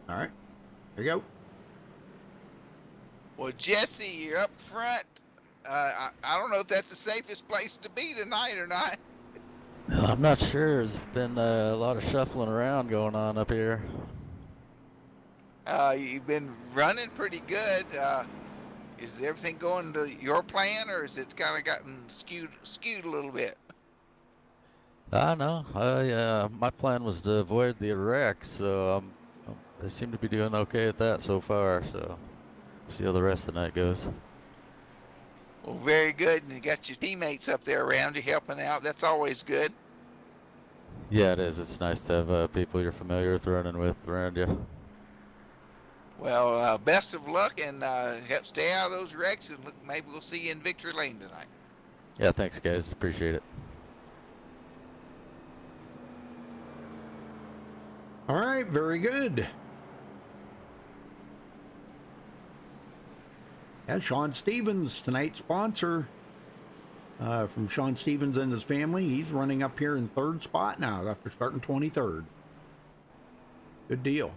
All right. Here you go. Well, Jesse, you're up front. I don't know if that's the safest place to be tonight or not. I'm not sure. There's been a lot of shuffling around going on up here. You've been running pretty good. Is everything going to your plan, or is it kind of gotten skewed a little bit? I know. My plan was to avoid the wreck, so I seem to be doing okay at that so far. So see how the rest of the night goes. Well, very good. And you got your teammates up there around you helping out. That's always good. Yeah, it is. It's nice to have people you're familiar with running with around you. Well, best of luck, and help stay out of those wrecks, and look, maybe we'll see you in Victory Lane tonight. Yeah, thanks, guys. Appreciate it. All right, very good. Yeah, Sean Stevens, tonight's sponsor. From Sean Stevens and his family. He's running up here in 3rd spot now after starting 23rd. Good deal.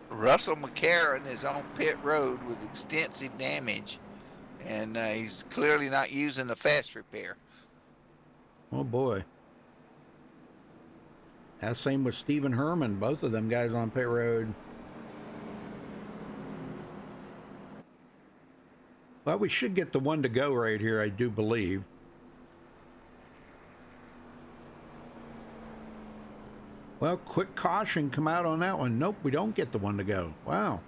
Russell McCarron is on pit road with extensive damage, and he's clearly not using the fast repair. Oh boy. That's same with Stephen Herman. Both of them guys on pit road. Well, we should get the one to go right here, I do believe. Well, quick caution come out on that one. Nope, we don't get the one to go. Wow.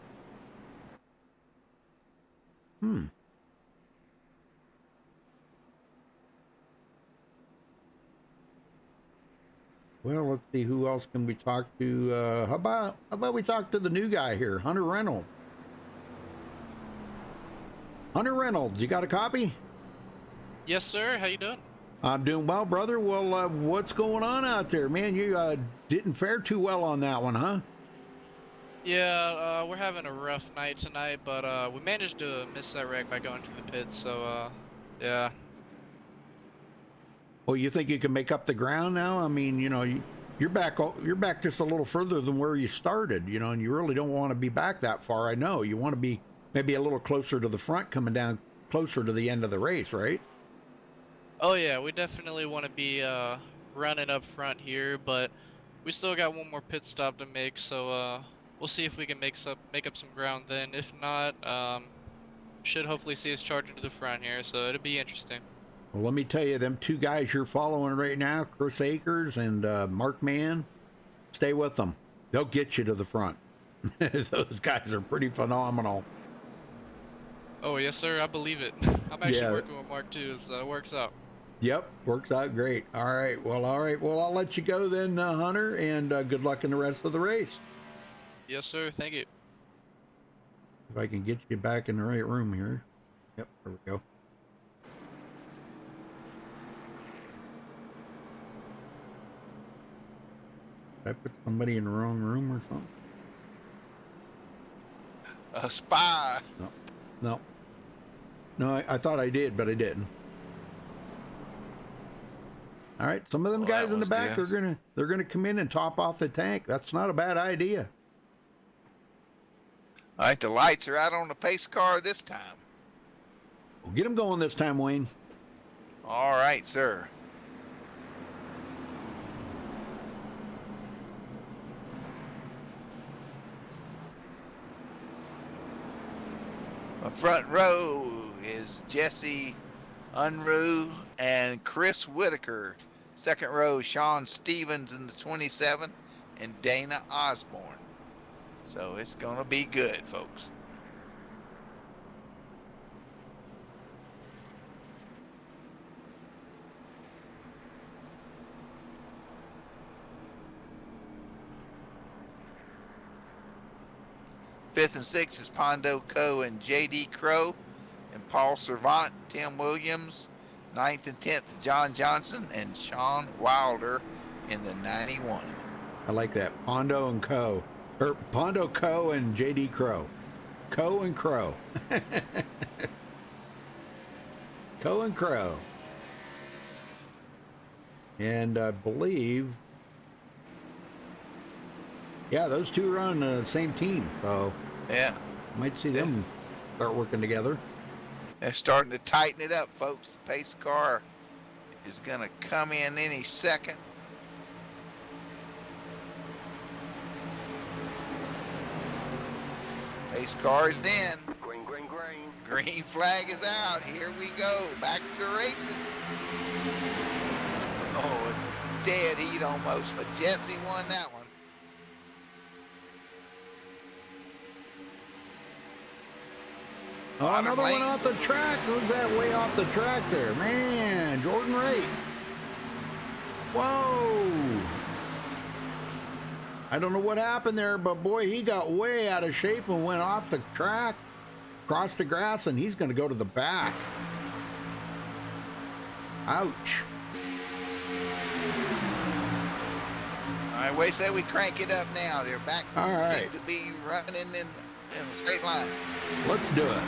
Well, let's see, who else can we talk to? How about we talk to the new guy here, Hunter Reynolds. Hunter Reynolds, you got a copy? Yes, sir. How you doing? I'm doing well, brother. Well, what's going on out there, man? You didn't fare too well on that one, huh? Yeah, we're having a rough night tonight, but we managed to miss that wreck by going to the pits. So, yeah. Well, you think you can make up the ground now? I mean, you know, you're back just a little further than where you started, you know, and you really don't want to be back that far. I know you want to be maybe a little closer to the front, coming down closer to the end of the race, right? Oh yeah, we definitely want to be running up front here, but we still got one more pit stop to make. So we'll see if we can make up some ground then. If not, should hopefully see us charge into the front here. So it'll be interesting. Well, let me tell you, them two guys you're following right now, Chris Akers and Mark Mann, stay with them. They'll get you to the front. Those guys are pretty phenomenal. Oh yes, sir. I believe it. I'm actually working with Mark too, so it works out. Yep, works out great. All right. Well, I'll let you go then, Hunter, and good luck in the rest of the race. Yes, sir. Thank you. If I can get you back in the right room here. Yep, there we go. Did I put somebody in the wrong room or something? A spy. No, I thought I did, but I didn't. All right, some of them guys in the back are they're gonna come in and top off the tank. That's not a bad idea. All right, the lights are out on the pace car this time. We'll get them going this time, Wayne. All right, sir. The front row is Jesse Unruh and Chris Whitaker. Second row, Sean Stevens in the 27 and Dana Osborne. So it's going to be good, folks. Fifth and sixth is Pondo Coe and J.D. Crow and Paul Servant, Tim Williams. Ninth and 10th, John Johnson and Sean Wilder in the 91. I like that. Pondo and Co. Or Pondo Co. and J.D. Crow. Co. and Crow. Co. and Crow. And I believe, yeah, those two are on the same team. So yeah, might see them start working together. They're starting to tighten it up, folks. The pace car is going to come in any second. Pace car is in. Green, green, green. Green flag is out. Here we go. Back to racing. Oh, a dead heat almost, but Jesse won that one. Oh, another one off the track. Who's that way off the track there? Man, Jordan Ray. Whoa. I don't know what happened there, but boy, he got way out of shape and went off the track, crossed the grass, and he's going to go to the back. Ouch. All right, we say we crank it up now. They're back. All right. Seem to be running in a straight line. Let's do it.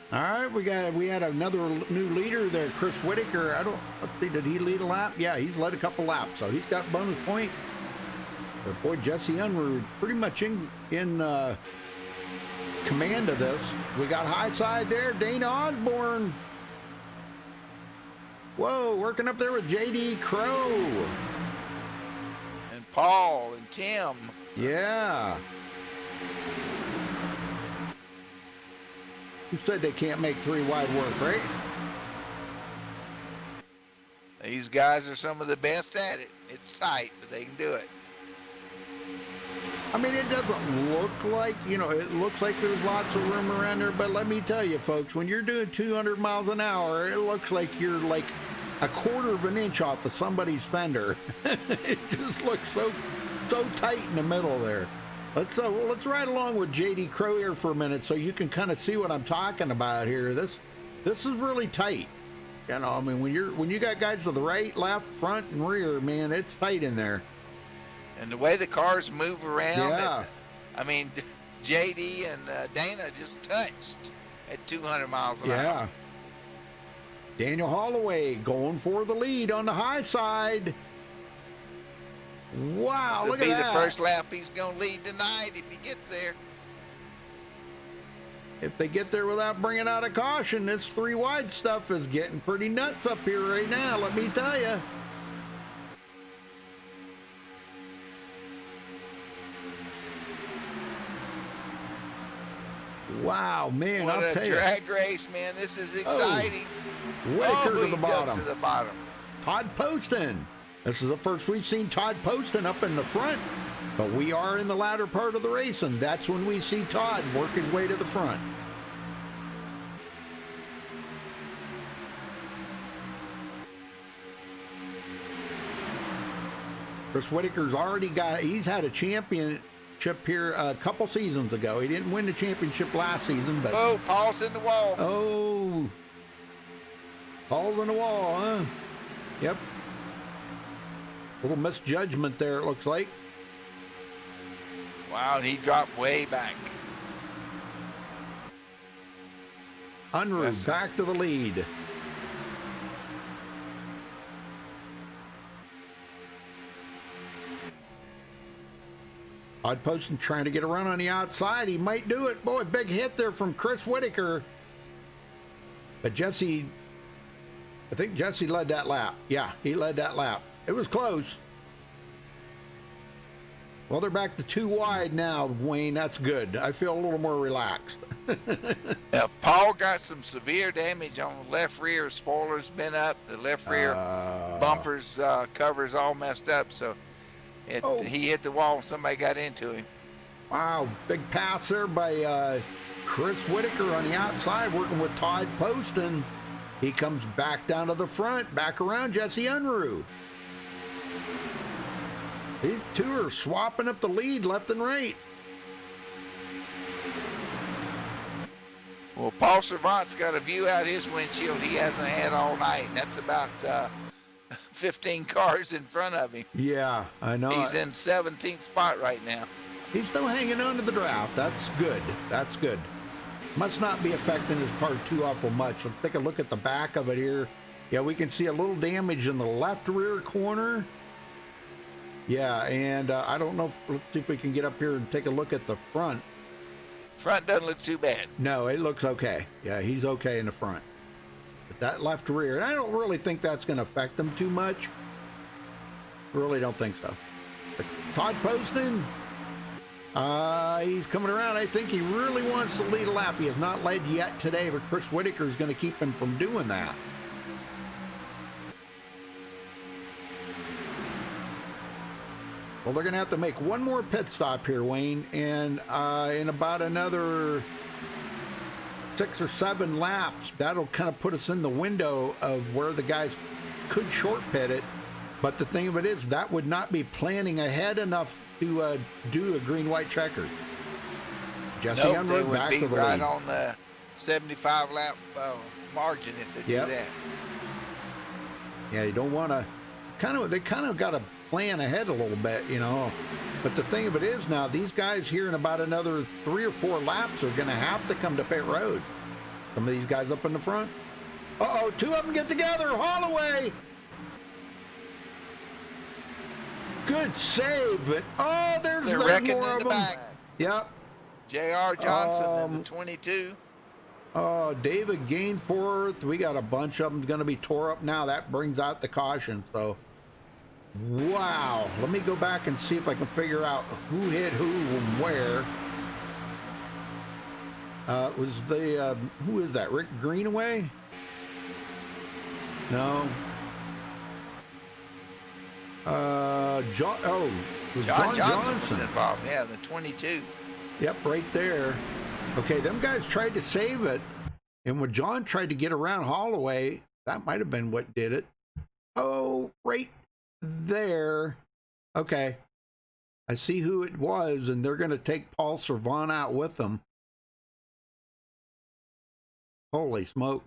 All right, we had another new leader there, Chris Whitaker. Let's see, did he lead a lap? Yeah, he's led a couple laps, so he's got bonus point. But boy, Jesse Unruh pretty much in command of this. We got high side there, Dana Osborne. Whoa, working up there with JD Crow. And Paul and Tim. Yeah. Who said they can't make three wide work, right? These guys are some of the best at it. It's tight, but they can do it. I mean, it doesn't look like, it looks like there's lots of room around there, but let me tell you, folks, when you're doing 200 miles an hour, it looks like you're like a quarter of an inch off of somebody's fender. It just looks so tight in the middle there. Let's ride along with JD Crow here for a minute so you can kind of see what I'm talking about here. This is really tight. I mean, when you got guys to the right, left, front, and rear, man, it's tight in there. And the way the cars move around, yeah. I mean, JD and Dana just touched at 200 miles an hour. Yeah. Daniel Holloway going for the lead on the high side. Wow, look at that. This will be the first lap he's going to lead tonight if he gets there. If they get there without bringing out a caution, this three wide stuff is getting pretty nuts up here right now, let me tell you. Wow, man, what I'll tell you. What a drag race, man. This is exciting. Whitaker to the bottom. To the bottom. Todd Poston. This is the first we've seen Todd Poston up in the front, but we are in the latter part of the race, and that's when we see Todd work his way to the front. Chris Whitaker's he's had a championship here a couple seasons ago. He didn't win the championship last season, but... Oh, Paul's in the wall. Oh. Paul's in the wall, huh? Yep. Little misjudgment there, it looks like. Wow, and he dropped way back. Unruh back to the lead. Todd Poston trying to get a run on the outside. He might do it. Boy, big hit there from Chris Whitaker. But Jesse, I think Jesse led that lap. Yeah, he led that lap. It was close. Well, they're back to 2 wide now, Wayne. That's good. I feel a little more relaxed. Now, Paul got some severe damage on the left rear. Spoiler's been up. The left rear bumpers, covers all messed up. So he hit the wall and somebody got into him. Wow, big pass there by Chris Whitaker on the outside, working with Todd Poston. He comes back down to the front, back around Jesse Unruh. These two are swapping up the lead left and right. Well, Paul Servant's got a view out his windshield he hasn't had all night. And that's about 15 cars in front of him. Yeah, I know. He's in 17th spot right now. He's still hanging on to the draft. That's good. That's good. Must not be affecting his car too awful much. Let's take a look at the back of it here. Yeah, we can see a little damage in the left rear corner. Yeah, and I don't know. Let's see if we can get up here and take a look at the front. Front doesn't look too bad. No, it looks okay. Yeah, he's okay in the front. But that left rear, and I don't really think that's going to affect him too much. Really don't think so. But Todd Poston, he's coming around. I think he really wants to lead a lap. He has not led yet today, but Chris Whitaker is going to keep him from doing that. Well, they're going to have to make one more pit stop here, Wayne, and in about another 6 or 7 laps, that'll kind of put us in the window of where the guys could short pit it. But the thing of it is, that would not be planning ahead enough to do a green-white checker. Jesse Nope, Unruh they would back be to the right lead. on the 75 lap margin if they do that. Yeah, you don't want to they kind of got to plan ahead a little bit, you know. But the thing of it is now, these guys here in about another 3 or 4 laps are going to have to come to pit road. Some of these guys up in the front. Uh-oh, 2 of them get together. Holloway. Good save. Oh, there's They're more wrecking of in the them. back. Yep. J.R. Johnson in the 22. Oh, David Gainforth. We got a bunch of them going to be tore up now. That brings out the caution. So, wow. Let me go back and see if I can figure out who hit who and where. Was the, who is that? Rick Greenaway? No. John Johnson was involved. Yeah, the 22. Yep, right there. Okay, them guys tried to save it, and when John tried to get around Holloway, that might have been what did it. Oh, right there. Okay, I see who it was, and they're going to take Paul Servant out with them. Holy smoke.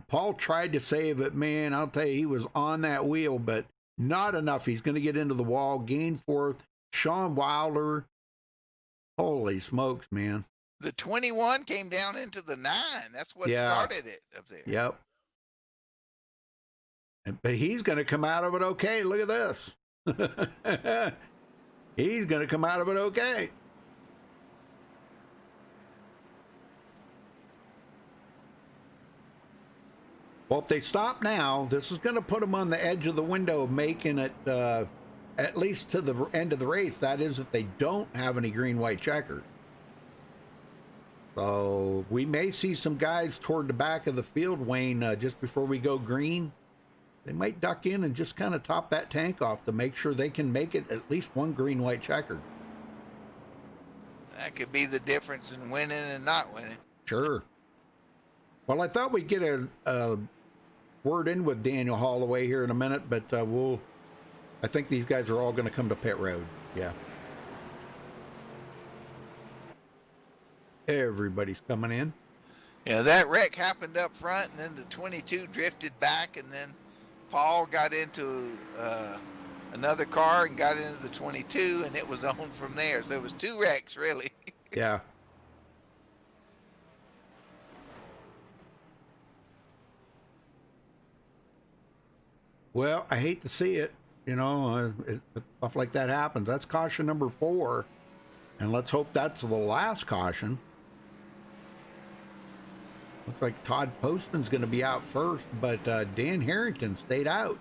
Paul tried to save it, man. I'll tell you, he was on that wheel, but not enough. He's going to get into the wall. Gainforth, Sean Wilder. Holy smokes, man. The 21 came down into the 9. That's what started it up there. Yep. But he's going to come out of it okay. Look at this. He's going to come out of it okay. Well, if they stop now, this is going to put them on the edge of the window of making it at least to the end of the race. That is, if they don't have any green-white checkers. So we may see some guys toward the back of the field, Wayne, just before we go green. They might duck in and just kind of top that tank off to make sure they can make it at least one green-white checker. That could be the difference in winning and not winning. Sure. Well, I thought we'd get a word in with Daniel Holloway here in a minute, but I think these guys are all going to come to pit road. Yeah. Everybody's coming in. Yeah, that wreck happened up front, and then the 22 drifted back, and then Paul got into another car and got into the 22, and it was on from there. So it was 2 wrecks, really. Yeah. Well, I hate to see it. You know, stuff like that happens. That's caution number 4. And let's hope that's the last caution. Looks like Todd Poston's going to be out first, but Dan Harrington stayed out.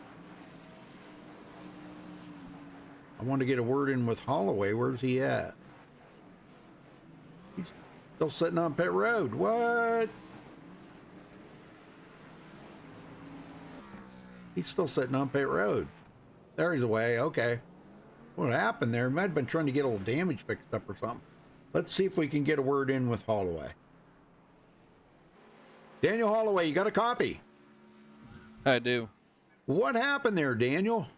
I want to get a word in with Holloway. Where's he at? He's still sitting on pit road. What? He's still sitting on pit road. There he's away. Okay. What happened there? Might have been trying to get a little damage fixed up or something. Let's see if we can get a word in with Holloway. Daniel Holloway, you got a copy? I do. What happened there, Daniel?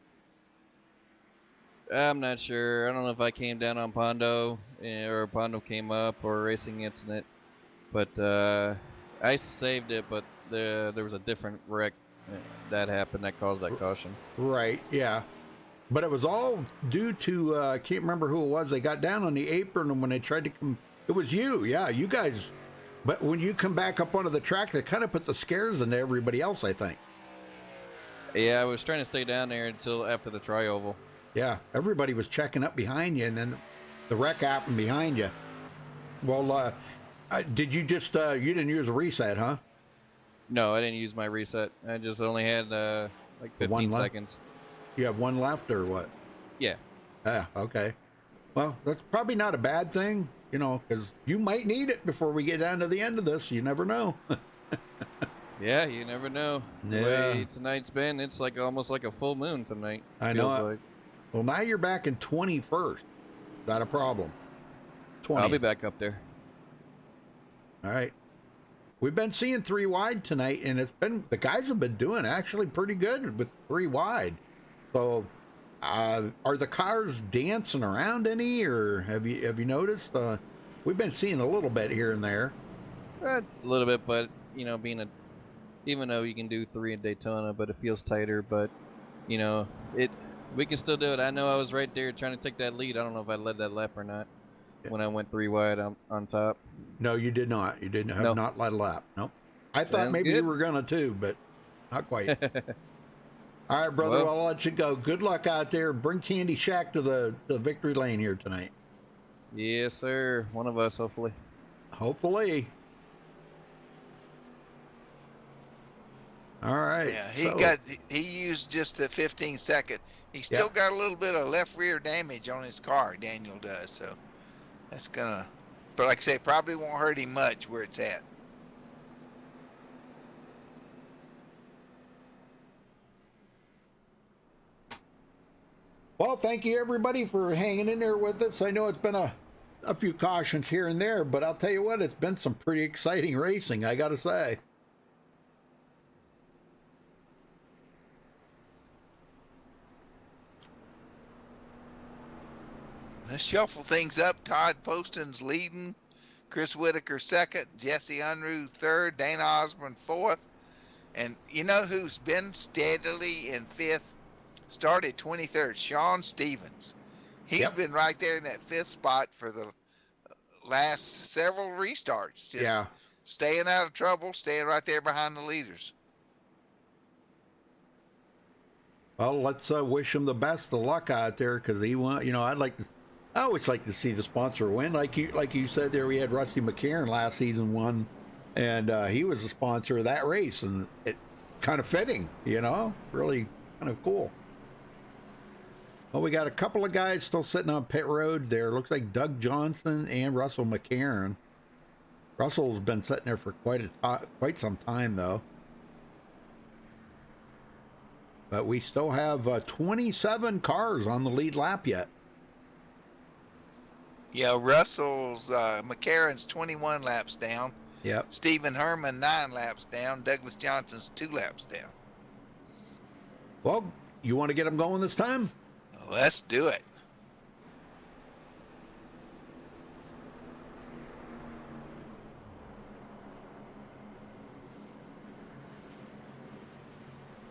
I'm not sure. I don't know if I came down on Pondo or Pondo came up or a racing incident, but I saved it. But there was a different wreck that happened that caused that caution. Right. Yeah. But it was all due to I can't remember who it was. They got down on the apron, and when they tried to come, it was you. Yeah, you guys. But when you come back up onto the track, they kind of put the scares into everybody else, I think. Yeah, I was trying to stay down there until after the tri-oval. Yeah, everybody was checking up behind you, and then the wreck happened behind you. Well, did you just, you didn't use a reset, huh? No, I didn't use my reset. I just only had like 15 seconds. You have one left or what? Yeah. Yeah, okay. Well, that's probably not a bad thing, you know, because you might need it before we get down to the end of this. You never know. Yeah, you never know. The Yeah. way tonight's been, it's like almost like a full moon tonight. I know. Feels like. Well, now you're back in 21st. Is that a problem? 20. I'll be back up there. All right. We've been seeing 3 wide tonight, and it's been, the guys have been doing actually pretty good with 3 wide. So, are the cars dancing around any, or have you noticed? We've been seeing a little bit here and there. A little bit, but you know, even though you can do 3 in Daytona, but it feels tighter. But you know, we can still do it. I know I was right there trying to take that lead. I don't know if I led that lap or not when I went 3 wide on top. No, you did not. You didn't have not led a lap. Nope. I thought Sounds maybe good. you were gonna too, but not quite. All right, brother. Well, I'll let you go. Good luck out there. Bring Candy Shack to the victory lane here tonight. Yes, sir. One of us, hopefully. Hopefully. All right. Yeah, he used just a 15-second. He still got a little bit of left rear damage on his car. Daniel does, so that's gonna. But like I say, probably won't hurt him much where it's at. Well, thank you everybody for hanging in there with us. I know it's been a few cautions here and there, but I'll tell you what, it's been some pretty exciting racing, I gotta say. Let's shuffle things up. Todd Poston's leading, Chris Whitaker second, Jesse Unruh third, Dana Osborne fourth. And you know who's been steadily in fifth? Started 23rd, Sean Stevens. He's been right there in that 5th spot for the last several restarts. Just staying out of trouble, staying right there behind the leaders. Well, let's wish him the best of luck out there, because he won. You know, I always like to see the sponsor win. Like you said there, we had Rusty McCarron last season won, and he was the sponsor of that race, and it kind of fitting, you know, really kind of cool. Well, we got a couple of guys still sitting on pit road there. Looks like Doug Johnson and Russell McCarron. Russell's been sitting there for quite some time, though. But we still have 27 cars on the lead lap yet. Yeah, McCarron's 21 laps down. Yep. Stephen Herman 9 laps down. Douglas Johnson's 2 laps down. Well, you want to get them going this time? Let's do it.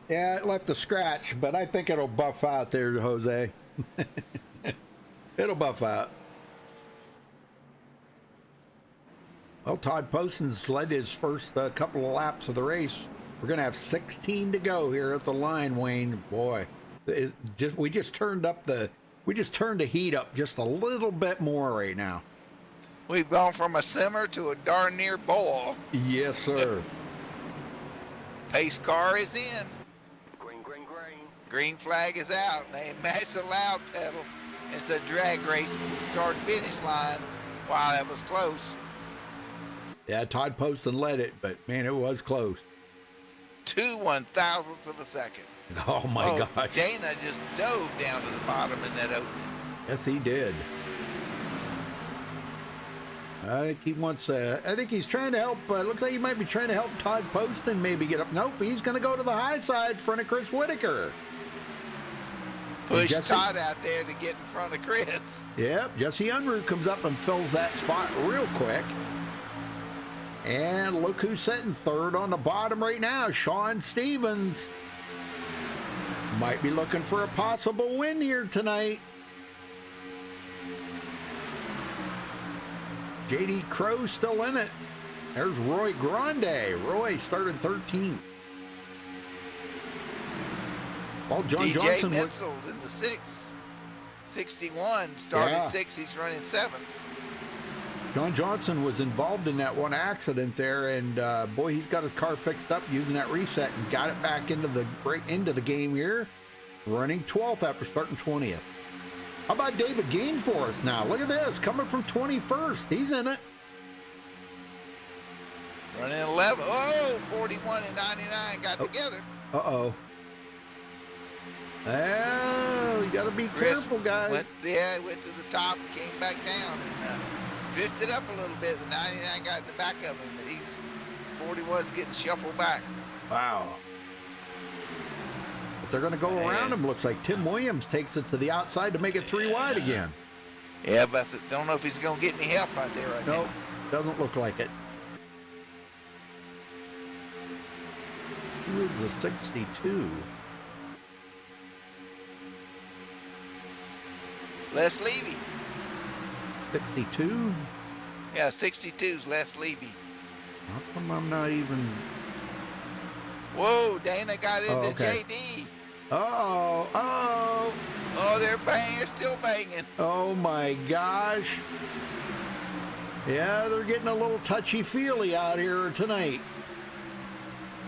Yeah, it left a scratch, but I think it'll buff out there, Jose. It'll buff out. Well, Todd Poston's led his first couple of laps of the race. We're going to have 16 to go here at the line, Wayne. Boy, we just turned the heat up just a little bit more right now. We've gone from a simmer to a darn near boil. Yes, sir. Pace car is in. Green, green, green. Green flag is out. They match the loud pedal. It's a drag race to the start-finish line. Wow, that was close. Yeah, Todd Poston led it, but man, it was close. 2/1000ths of a second. Oh my gosh. Dana just dove down to the bottom in that opening. Yes, he did. I think he wants. I think he's trying to help. Looks like he might be trying to help Todd Poston maybe get up. Nope, he's going to go to the high side in front of Chris Whitaker. Push Todd out there to get in front of Chris. Yep, Jesse Unruh comes up and fills that spot real quick. And look who's sitting third on the bottom right now, Sean Stevens. Might be looking for a possible win here tonight. J.D. Crow still in it. There's Roy Grande. Roy started 13th. Well, John DJ Johnson Mitchell in the 6th. 61 started 6th. He's running 7th. John Johnson was involved in that one accident there, and boy, he's got his car fixed up using that reset and got it back into the game here, running 12th after starting 20th. How about David Gainforth now? Look at this, coming from 21st. He's in it. Running 11. Oh, 41 and 99 got together. Uh-oh. Oh, you got to be careful, guys. Went to the top and came back down and drifted up a little bit. The 99 got in the back of him, but he's 41's getting shuffled back. Wow. But they're going to go around him. Looks like Tim Williams takes it to the outside to make it 3 wide again. Yeah, but don't know if he's going to get any help out there right now. Nope, doesn't look like it. Who is the 62? Les Levy. 62? Yeah, 62's Les Levy. How come I'm not even... Whoa, Dana got into okay. JD. Oh, they're banging, still banging. oh my gosh. Yeah, they're getting a little touchy-feely out here tonight.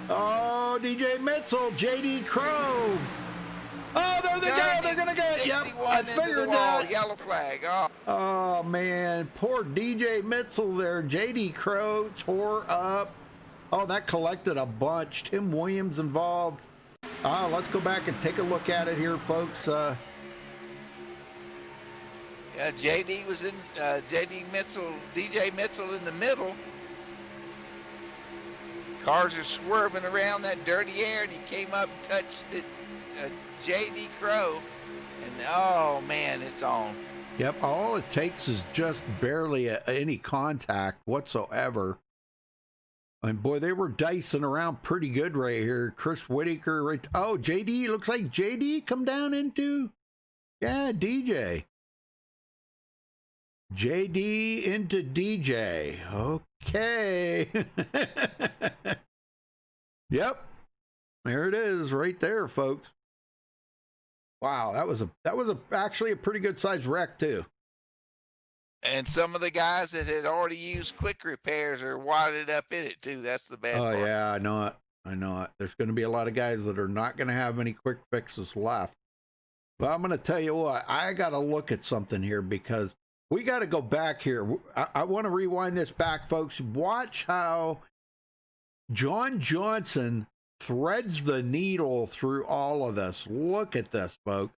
Oh, DJ Mitchell, JD Crow. Oh, there they go. They're going to get it. Yep, I figured that. Yellow flag. Oh, man. Poor DJ Mitchell there. JD Crow tore up. Oh, that collected a bunch. Tim Williams involved. Let's go back and take a look at it here, folks. Yeah, JD was in, DJ Mitchell in the middle. Cars are swerving around that dirty air, and he came up and touched it. J.D. Crow, and oh man, it's on. Yep, all it takes is just barely any contact whatsoever. And boy, they were dicing around pretty good right here. Chris Whitaker, right? Oh, JD, looks like JD come down into, yeah, DJ. JD into DJ. Okay. Yep, there it is, right there, folks. Wow, that was actually a pretty good sized wreck too. And some of the guys that had already used quick repairs are wadded up in it too. That's the bad part. Oh yeah, I know it. There's going to be a lot of guys that are not going to have any quick fixes left. But I'm going to tell you what, I got to look at something here because we got to go back here. I want to rewind this back, folks. Watch how John Johnson threads the needle through all of this. Look at this, folks.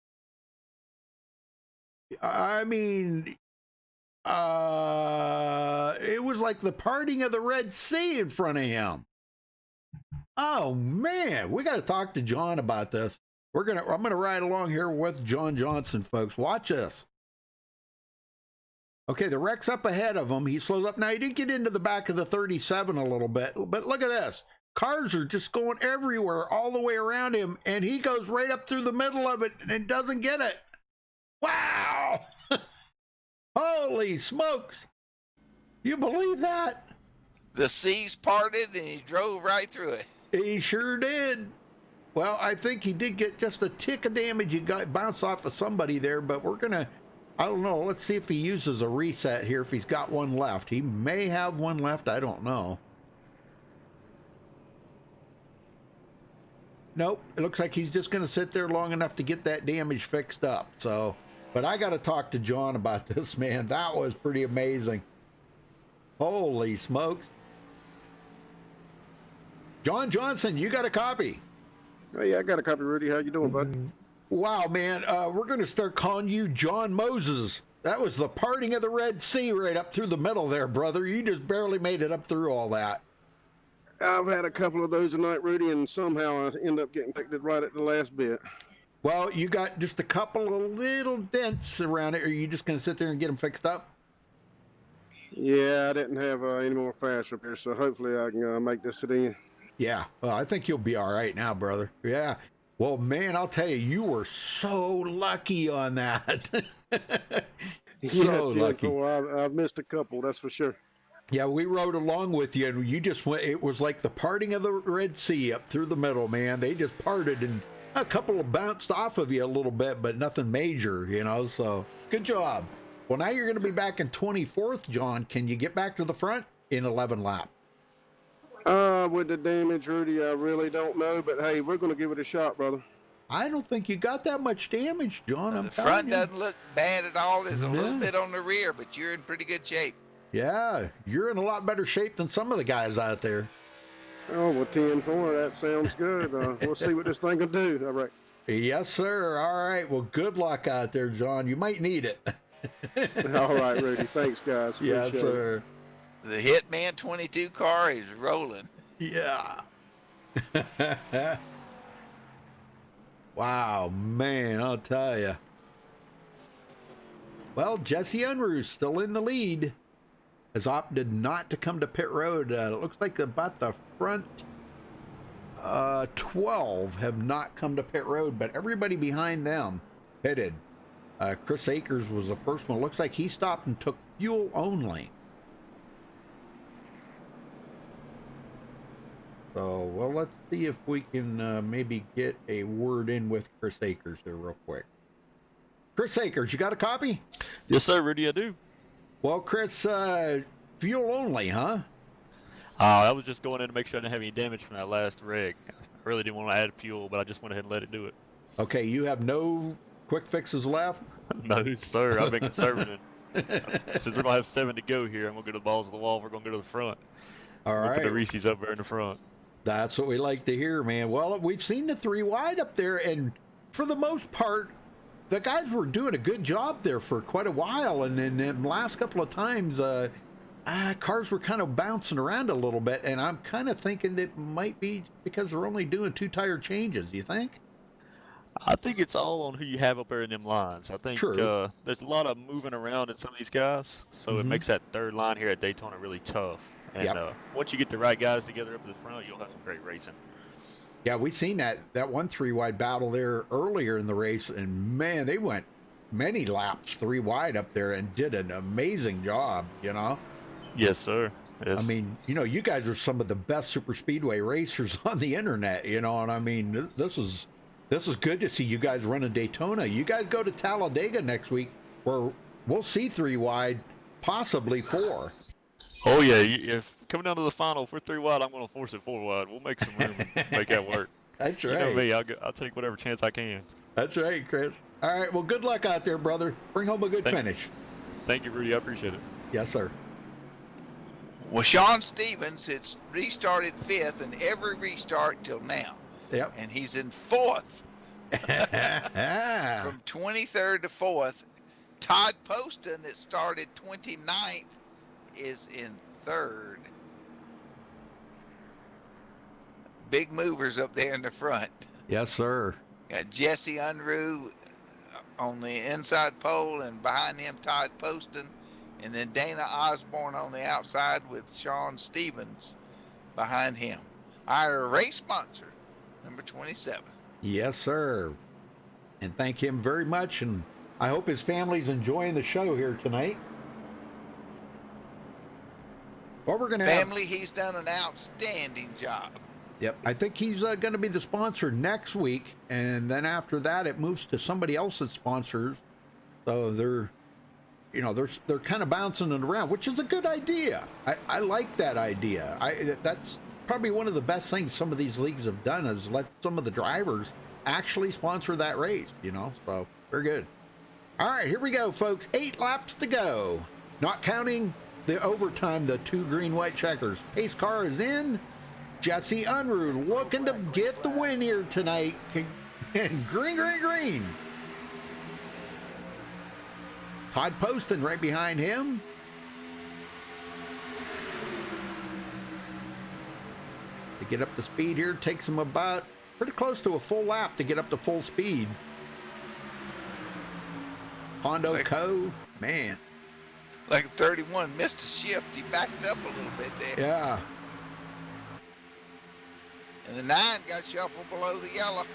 I mean, it was like the parting of the Red Sea in front of him. Oh man, we got to talk to John about this. I'm gonna ride along here with John Johnson, folks. Watch this. Okay, the wreck's up ahead of him. He slows up. Now, he did get into the back of the 37 a little bit, but look at this. Cars are just going everywhere, all the way around him, and he goes right up through the middle of it and doesn't get it. Wow! Holy smokes! You believe that? The seas parted and he drove right through it. He sure did. Well, I think he did get just a tick of damage. He got bounced off of somebody there, but we're gonna I don't know. Let's see if he uses a reset here, if he's got one left. He may have one left. I don't know. Nope. It looks like he's just going to sit there long enough to get that damage fixed up. So, but I got to talk to John about this, man. That was pretty amazing. Holy smokes. John Johnson, you got a copy? Oh, yeah, I got a copy, Rudy. How you doing, bud? Wow, man. We're going to start calling you John Moses. That was the parting of the Red Sea right up through the middle there, brother. You just barely made it up through all that. I've had a couple of those tonight, Rudy, and somehow I end up getting picked right at the last bit. Well, you got just a couple of little dents around it. Are you just going to sit there and get them fixed up? Yeah, I didn't have any more fast up here, so hopefully I can make this to the end. Yeah, well, I think you'll be all right now, brother. Yeah. Well, man, I'll tell you, you were so lucky on that. So lucky. I've missed a couple, that's for sure. Yeah, we rode along with you, and you just went, it was like the parting of the Red Sea up through the middle, man. They just parted, and a couple of bounced off of you a little bit, but nothing major, you know, so good job. Well, now you're going to be back in 24th, John. Can you get back to the front in 11 lap? With the damage, Rudy, I really don't know, but hey, we're going to give it a shot, brother. I don't think you got that much damage, John. The front doesn't look bad at all. There's a little bit on the rear, but you're in pretty good shape. Yeah, you're in a lot better shape than some of the guys out there. Oh, well, 10-4, that sounds good. We'll see what this thing can do. All right. Yes, sir. All right. Well, good luck out there, John. You might need it. All right, Rudy. Thanks, guys. Yes, sir. The Hitman 22 car is rolling. Yeah. Wow, man, I'll tell you. Well, Jesse Unruh still in the lead. Has opted not to come to pit road. It looks like about the front 12 have not come to pit road, but everybody behind them pitted. Chris Akers was the first one. Looks like he stopped and took fuel only. So, well, let's see if we can maybe get a word in with Chris Akers here real quick. Chris Akers, you got a copy? Yes, sir, Rudy, I do. Well, Chris, fuel only, huh? I was just going in to make sure I didn't have any damage from that last wreck. I really didn't want to add fuel, but I just went ahead and let it do it. Okay, you have no quick fixes left? No, sir. I've been conservative. Since we're going to have 7 to go here, I'm going to go to the balls of the wall. We're going to go to the front. All right. Put the Reese's up there in the front. That's what we like to hear, man. Well, we've seen the 3 wide up there, and for the most part, the guys were doing a good job there for quite a while. And then the last couple of times, cars were kind of bouncing around a little bit, and I'm kind of thinking that might be because they're only doing 2 tire changes. Do you think? I think it's all on who you have up there in them lines. I think there's a lot of moving around in some of these guys, so it makes that third line here at Daytona really tough. And once you get the right guys together up at the front, you'll have some great racing. Yeah, we seen that 1 3-wide battle there earlier in the race, and man, they went many laps 3 wide up there and did an amazing job, you know? Yes, sir. Yes. I mean, you know, you guys are some of the best super speedway racers on the internet, you know, and I mean, this is good to see you guys running Daytona. You guys go to Talladega next week, where we'll see 3 wide, possibly 4. Oh yeah, if coming down to the final, if we're 3 wide, I'm going to force it 4 wide. We'll make some room and make that work. That's right. You know me, I'll take whatever chance I can. That's right, Chris. All right, well, good luck out there, brother. Bring home a good finish. Thank you, Rudy. I appreciate it. Yes, sir. Well, Sean Stevens has restarted 5th in every restart till now. Yep. And he's in 4th. From 23rd to 4th. Todd Poston, that started 29th, is in 3rd. Big movers up there in the front. Yes, sir. Got Jesse Unruh on the inside pole, and behind him Todd Poston, and then Dana Osborne on the outside with Sean Stevens behind him. Our race sponsor, number 27. Yes, sir. And thank him very much, and I hope his family's enjoying the show here tonight. Well, we're gonna family. He's done an outstanding job. Yep, I think he's going to be the sponsor next week, and then after that, it moves to somebody else's sponsors. So you know, they're kind of bouncing it around, which is a good idea. I like that idea. That's probably one of the best things some of these leagues have done, is let some of the drivers actually sponsor that race, you know, so very good. All right, here we go, folks. 8 laps to go, not counting the overtime, the 2 green white checkers. Pace car is in. Jesse Unruh looking to get the win here tonight. And green, green, green. Todd Poston right behind him. To get up to speed here, takes him about pretty close to a full lap to get up to full speed. Hondo Co, man. Like 31 missed a shift. He backed up a little bit there. Yeah. And the 9 got shuffled below the yellow.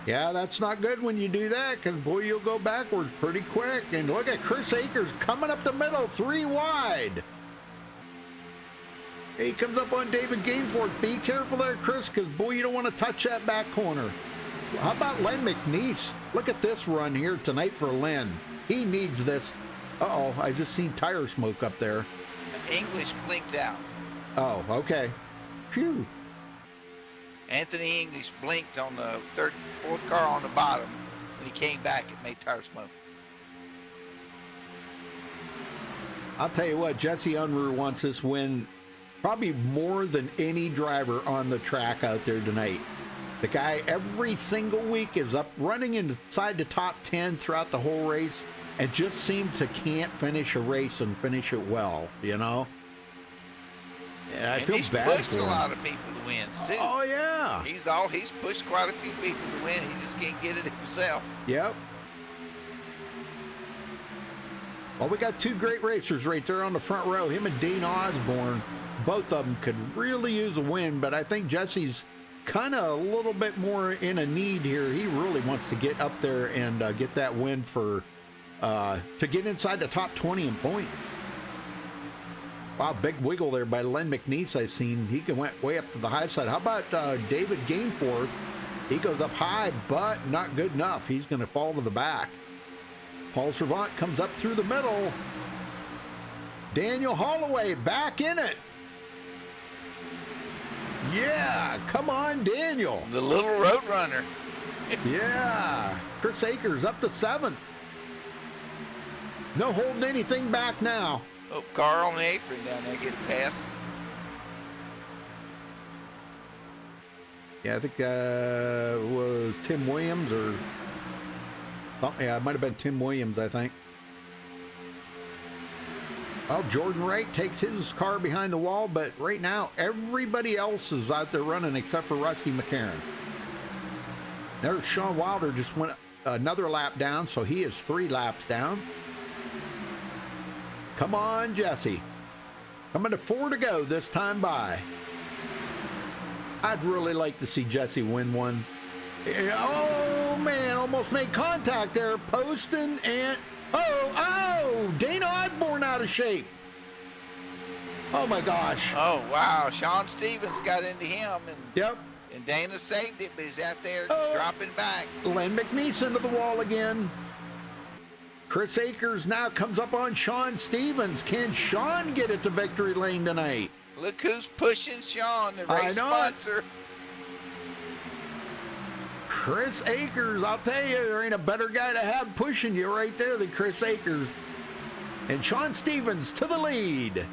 Yeah, that's not good when you do that, because, boy, you'll go backwards pretty quick. And look at Chris Akers coming up the middle, 3 wide. He comes up on David Gainforth. Be careful there, Chris, because, boy, you don't want to touch that back corner. How about Len McNeese? Look at this run here tonight for Len. He needs this. Uh-oh, I just seen tire smoke up there. English blinked out. Oh, okay. Phew. Anthony English blinked on the fourth car on the bottom. When he came back, it made tire smoke. I'll tell you what, Jesse Unruh wants this win probably more than any driver on the track out there tonight. The guy every single week is up running inside the top 10 throughout the whole race, and just seems to can't finish a race and finish it well, you know? Yeah, I feel bad for him. He's pushed a lot of people to wins, too. Oh, yeah. He's pushed quite a few people to win. He just can't get it himself. Yep. Well, we got 2 great racers right there on the front row. Him and Dane Osborne, both of them could really use a win, but I think Jesse's kind of a little bit more in a need here. He really wants to get up there and get that win for to get inside the top 20 in point. Wow, big wiggle there by Len McNeese. I seen he went way up to the high side. How about David Gainforth? He goes up high, but not good enough. He's going to fall to the back. Paul Servant comes up through the middle. Daniel Holloway back in it. Yeah, come on, Daniel. The little road runner. Yeah, Chris Akers up to 7th. No holding anything back now. Oh, car on the apron down there getting past. Yeah, I think was Tim Williams or something. Yeah, it might have been Tim Williams, I think. Well, Jordan Wright takes his car behind the wall, but right now everybody else is out there running except for Rusty McCarron. There's Sean Wilder, just went another lap down, so he is 3 laps down. Come on, Jesse. Coming to 4 to go this time by. I'd really like to see Jesse win one. Oh, man, almost made contact there. Poston and... Oh, Dana Osborne out of shape. Oh, my gosh. Oh, wow. Sean Stevens got into him. And, yep. And Dana saved it, but he's out there dropping back. Len McNeese into the wall again. Chris Akers now comes up on Sean Stevens. Can Sean get it to victory lane tonight? Look who's pushing Sean, the race sponsor. Chris Akers, I'll tell you, there ain't a better guy to have pushing you right there than Chris Akers. And Sean Stevens to the lead.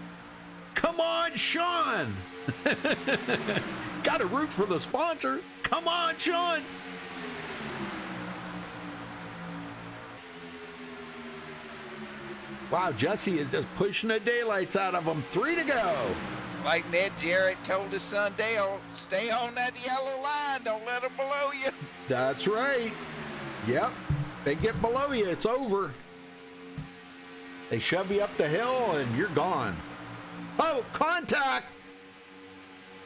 Come on, Sean. Got to root for the sponsor. Come on, Sean. Wow, Jesse is just pushing the daylights out of him. 3 to go. Like Ned Jarrett told his son Dale, stay on that yellow line. Don't let them below you. That's right. Yep. They get below you, it's over. They shove you up the hill and you're gone. Oh, contact.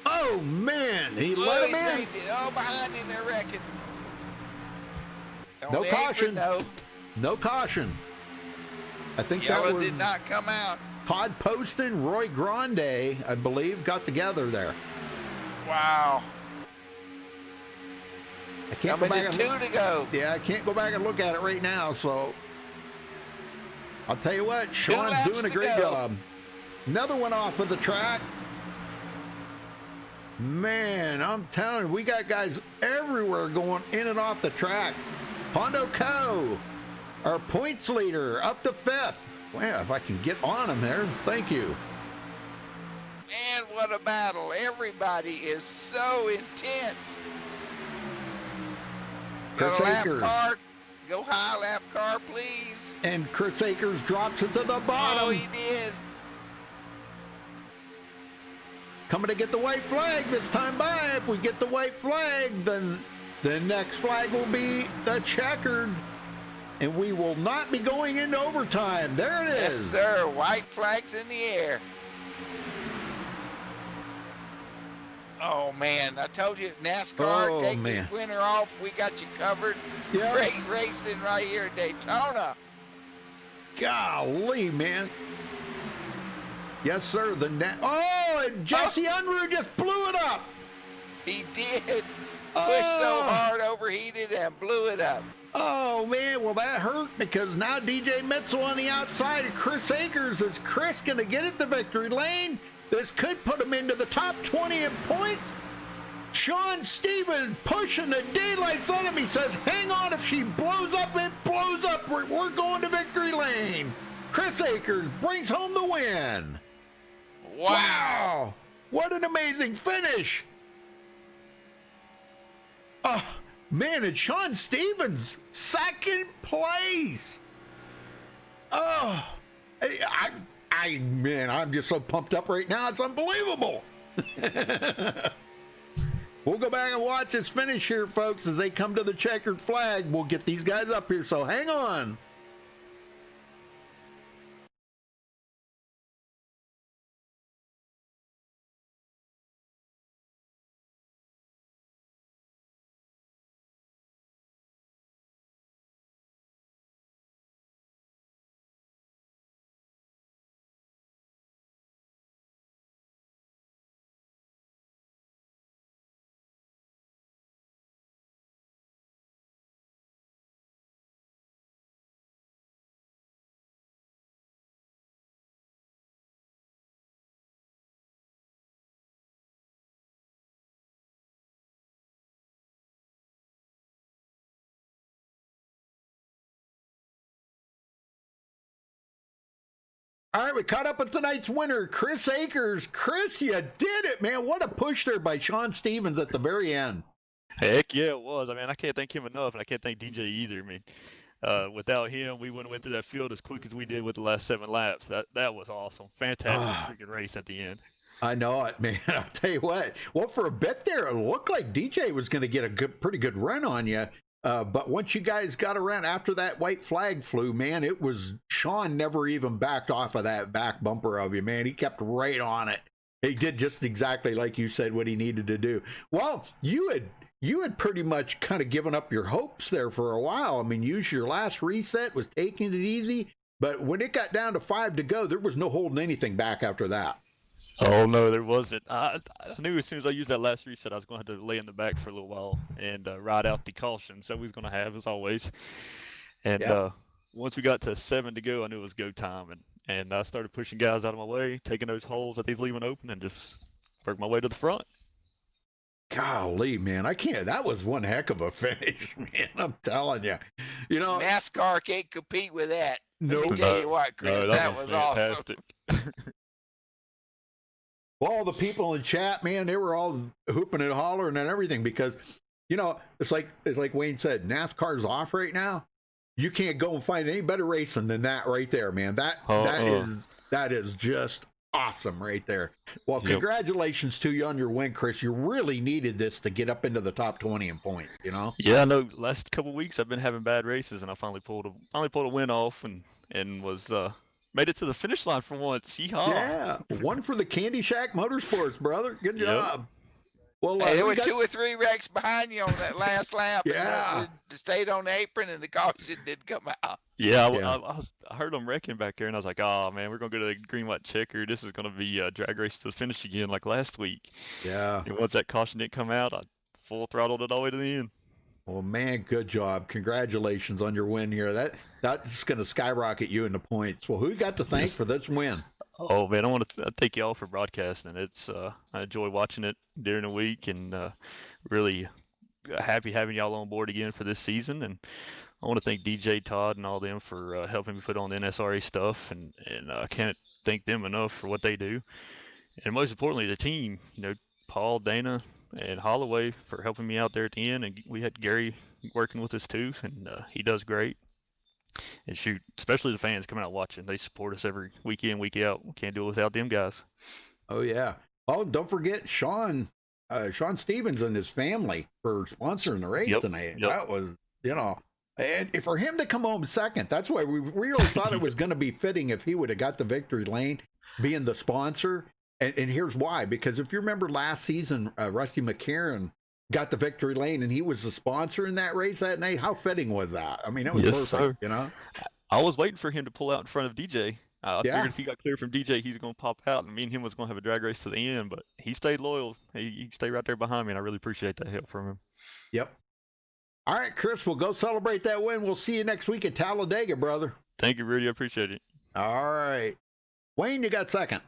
Oh, man. He let him in. Saved it. Oh, behind him, they're wrecking. No caution. No caution. I think Yellow that was did not come out. Todd Poston, Roy Grande, I believe, got together there. Wow. I can't Coming go back to and two to go. Yeah, I can't go back and look at it right now. So I'll tell you what, Two Sean's laps doing a to great go. job. Another one off of the track. Man, I'm telling you, we got guys everywhere going in and off the track. Hondo Co., our points leader, up to 5th. Wow, if I can get on him there, thank you. Man, what a battle. Everybody is so intense. Chris Got a lap Akers. car. Go high, lap car, please. And Chris Akers drops it to the bottom. Oh, he did. Coming to get the white flag this time by. If we get the white flag, then the next flag will be the checkered. And we will not be going into overtime. There it is. Yes, sir. White flags in the air. Oh, man. I told you, NASCAR, take man. the winner off. We got you covered. Yeah. Great racing right here at Daytona. Golly, man. Yes, sir. And Jesse Unruh just blew it up. He did. Pushed so hard, overheated, and blew it up. Oh, man. Well, that hurt because now DJ Mitchell on the outside of Chris Akers. Is Chris going to get it to victory lane? This could put him into the top 20 in points. Sean Stevens pushing the daylights on him. He says, hang on. If she blows up, it blows up. We're going to victory lane. Chris Akers brings home the win. Wow. What an amazing finish. Oh, man, and Sean Stevens, 2nd place. Oh, man, I'm just so pumped up right now. It's unbelievable. We'll go back and watch this finish here, folks, as they come to the checkered flag. We'll get these guys up here, so hang on. All right, we caught up with tonight's winner, Chris Akers. Chris, you did it, man. What a push there by Sean Stevens at the very end. Heck yeah, it was. I mean, I can't thank him enough, and I can't thank DJ either. I mean, without him, we wouldn't went through that field as quick as we did with the last 7 laps. That was awesome. Fantastic freaking race at the end. I know it, man. I'll tell you what. Well, for a bit there, it looked like DJ was going to get a pretty good run on you. But once you guys got around after that white flag flew, man, it was Sean never even backed off of that back bumper of you, man. He kept right on it. He did just exactly like you said what he needed to do. Well, you had pretty much kind of given up your hopes there for a while. I mean, your last reset was taking it easy, but when it got down to 5 to go, there was no holding anything back after that. Oh no, there wasn't. I knew as soon as I used that last reset, I was going to have to lay in the back for a little while and ride out the caution. So we was going to have as always. And once we got to 7 to go, I knew it was go time, and I started pushing guys out of my way, taking those holes that he's leaving open, and just worked my way to the front. Golly, man, I can't. That was one heck of a finish, man. I'm telling you. You know, NASCAR can't compete with that. No, Let me tell you what, Chris, No, that was fantastic. awesome. Well, all the people in chat, man, they were all hooping and hollering and everything because, you know, it's like Wayne said, NASCAR's off right now. You can't go and find any better racing than that right there, man. That is just awesome right there. Well, congratulations to you on your win, Chris. You really needed this to get up into the top 20 in points, you know? Yeah, I know. Last couple of weeks I've been having bad races, and I finally pulled a win off and was made it to the finish line for once. Yeehaw. Yeah, one for the Candy Shack Motorsports, brother. Good job. Well, hey, there were 2 or 3 wrecks behind you on that last lap. Yeah. And stayed on the apron, and the caution did come out. Yeah, I heard them wrecking back there, and I was like, oh, man, we're going to go to the green-white checker. This is going to be a drag race to the finish again like last week. Yeah. And once that caution didn't come out, I full throttled it all the way to the end. Well, man, good job. Congratulations on your win here. That's going to skyrocket you in the points. Well, who you got to thank for this win? Oh man, I want to thank y'all for broadcasting. It's I enjoy watching it during the week, and really happy having y'all on board again for this season. And I want to thank DJ Todd and all them for helping me put on the NSRA stuff, and I can't thank them enough for what they do. And most importantly, the team. Paul, Dana, and Holloway for helping me out there at the end, and we had Gary working with us too, and he does great. And shoot, especially the fans coming out watching, they support us every week in, week out. We can't do it without them guys. Oh yeah. Oh, don't forget Sean Stevens and his family for sponsoring the race tonight. Yep. That was, and for him to come home second, that's why we really thought it was going to be fitting if he would have got the victory lane, being the sponsor. And here's why, because if you remember last season, Rusty McCarron got the victory lane and he was the sponsor in that race that night. How fitting was that? I mean, it was perfect, sir. I was waiting for him to pull out in front of DJ. I figured if he got clear from DJ, he's going to pop out, and me and him was going to have a drag race to the end, but he stayed loyal. He stayed right there behind me, and I really appreciate that help from him. Yep. All right, Chris, we'll go celebrate that win. We'll see you next week at Talladega, brother. Thank you, Rudy. I appreciate it. All right. Wayne, you got second.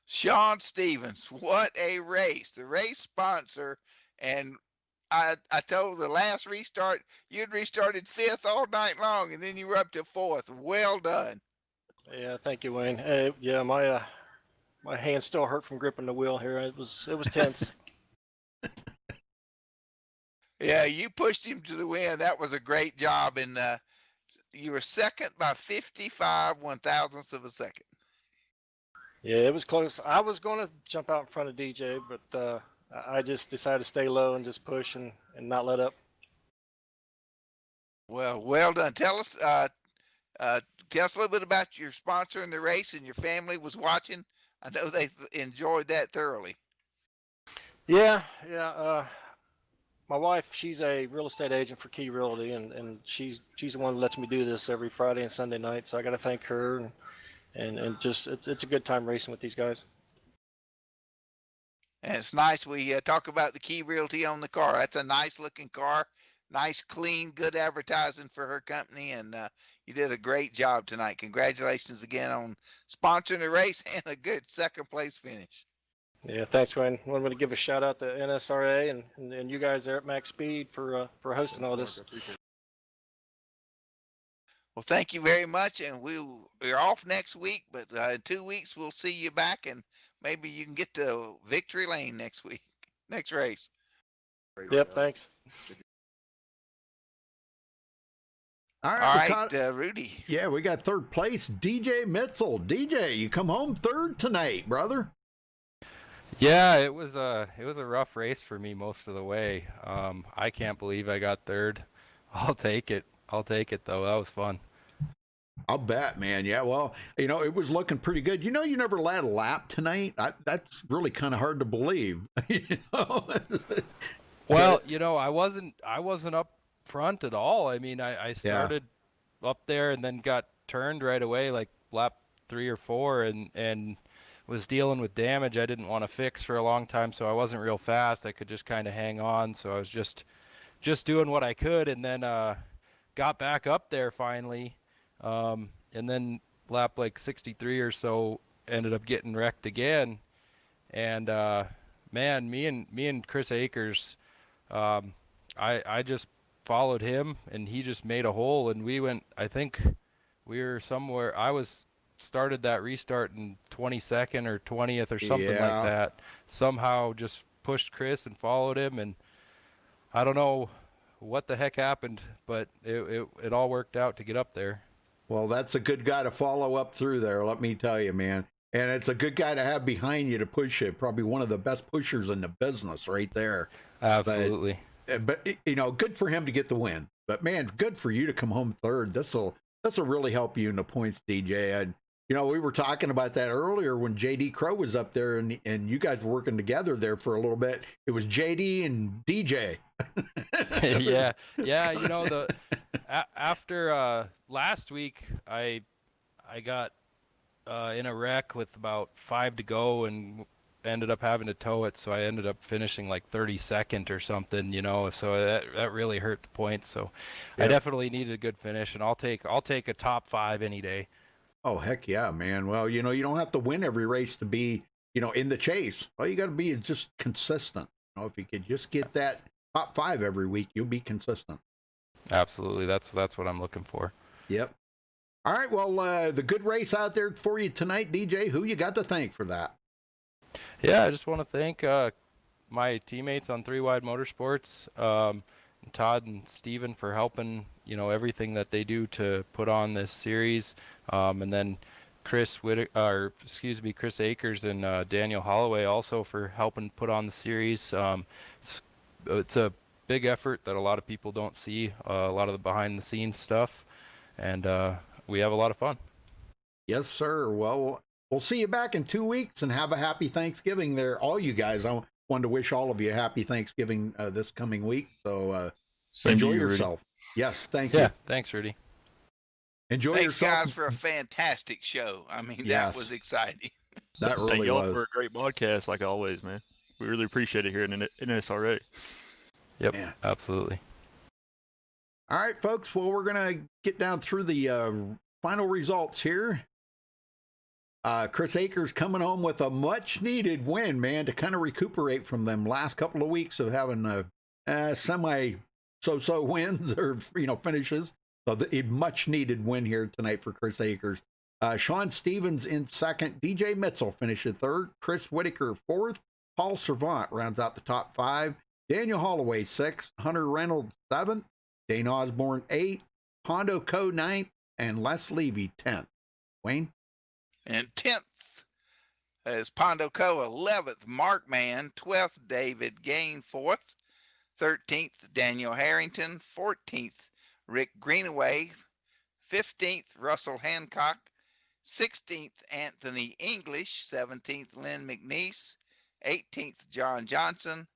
Sean Stevens, what a race. The race sponsor, and I told the last restart, you'd restarted fifth all night long, and then you were up to fourth. Well done. Yeah, thank you, Wayne. Yeah, my hands still hurt from gripping the wheel here. It was tense. Yeah, you pushed him to the win. That was a great job, and you were second by 55 one-thousandths of a second. Yeah, it was close. I was going to jump out in front of DJ, but I just decided to stay low and just push and not let up. Well done. Tell us a little bit about your sponsor in the race, and your family was watching. I know they enjoyed that thoroughly. Yeah. My wife, she's a real estate agent for Key Realty, and she's the one that lets me do this every Friday and Sunday night. So I got to thank her, and just it's a good time racing with these guys. And it's nice. We talk about the Key Realty on the car. That's a nice looking car. Nice, clean, good advertising for her company. And you did a great job tonight. Congratulations again on sponsoring the race and a good second place finish. Yeah, thanks, Wayne. I want to give a shout out to NSRA and you guys there at Max Speed for hosting all this. Well, thank you very much. And we're off next week, but in 2 weeks, we'll see you back, and maybe you can get to victory lane next week, next race. Yep, thanks. All right, Rudy. Yeah, we got third place, DJ Mitzel. DJ, you come home third tonight, brother. Yeah, it was a rough race for me most of the way. I can't believe I got third. I'll take it though. That was fun. I'll bet, man. Yeah, well, it was looking pretty good. You never led a lap tonight. That's really kind of hard to believe. Well, I wasn't up front at all. I mean, I started up there and then got turned right away, like lap 3 or 4, and was dealing with damage I didn't want to fix for a long time, so I wasn't real fast. I could just kind of hang on, so I was just doing what I could, and then got back up there finally, and then lap like 63 or so ended up getting wrecked again. And man, me and Chris Akers, I just followed him, and he just made a hole, and we went, I think we were somewhere, started that restart in 22nd or 20th or something like that. Somehow just pushed Chris and followed him, and I don't know what the heck happened, but it all worked out to get up there. Well, that's a good guy to follow up through there, let me tell you, man. And it's a good guy to have behind you to push you. Probably one of the best pushers in the business right there. Absolutely. But good for him to get the win. But man, good for you to come home third. This'll really help you in the points, DJ. And we were talking about that earlier when JD Crow was up there, and you guys were working together there for a little bit. It was JD and DJ. yeah. After last week, I got in a wreck with about 5 to go, and ended up having to tow it, so I ended up finishing like 32nd or something, so that really hurt the points. So I definitely needed a good finish, and I'll take a top 5 any day. Oh, heck yeah, man. Well, you don't have to win every race to be, in the chase. All you got to be is just consistent. If you could just get that top 5 every week, you'll be consistent. Absolutely. That's what I'm looking for. Yep. All right. Well, the good race out there for you tonight, DJ. Who you got to thank for that? Yeah, I just want to thank my teammates on 3 Wide Motorsports, Todd and Steven for helping, everything that they do to put on this series, and then Chris Akers and Daniel Holloway also for helping put on the series. It's a big effort that a lot of people don't see, a lot of the behind the scenes stuff, and we have a lot of fun. Yes, sir. Well, we'll see you back in 2 weeks, and have a happy Thanksgiving there, all you guys. I wanted to wish all of you a happy Thanksgiving this coming week. So enjoy yourself. Rudy. Yes, thank you. Yeah, thanks, Rudy. Enjoy Thanks, yourself. guys, for a fantastic show. I mean, that was exciting. That really Thank y'all was. for a great broadcast, like always, man. We really appreciate it here in SRA. Yep, absolutely. All right, folks. Well, we're going to get down through the final results here. Chris Akers coming home with a much-needed win, man, to kind of recuperate from them last couple of weeks of having semi-so-so wins or, finishes. So a much-needed win here tonight for Chris Akers. Sean Stevens in second. DJ Mitchell finishes third. Chris Whitaker fourth. Paul Servant rounds out the top 5. Daniel Holloway 6th. Hunter Reynolds 7th. Dane Osborne 8th. Hondo Co 9th. And Les Levy 10th. Wayne? And 10th is Pondo Co. 11th. Mark Mann 12th. David Gain 4th. 13th. Daniel Harrington. 14th. Rick Greenaway. 15th. Russell Hancock. 16th. Anthony English. 17th. Lynn McNeese. 18th. John Johnson.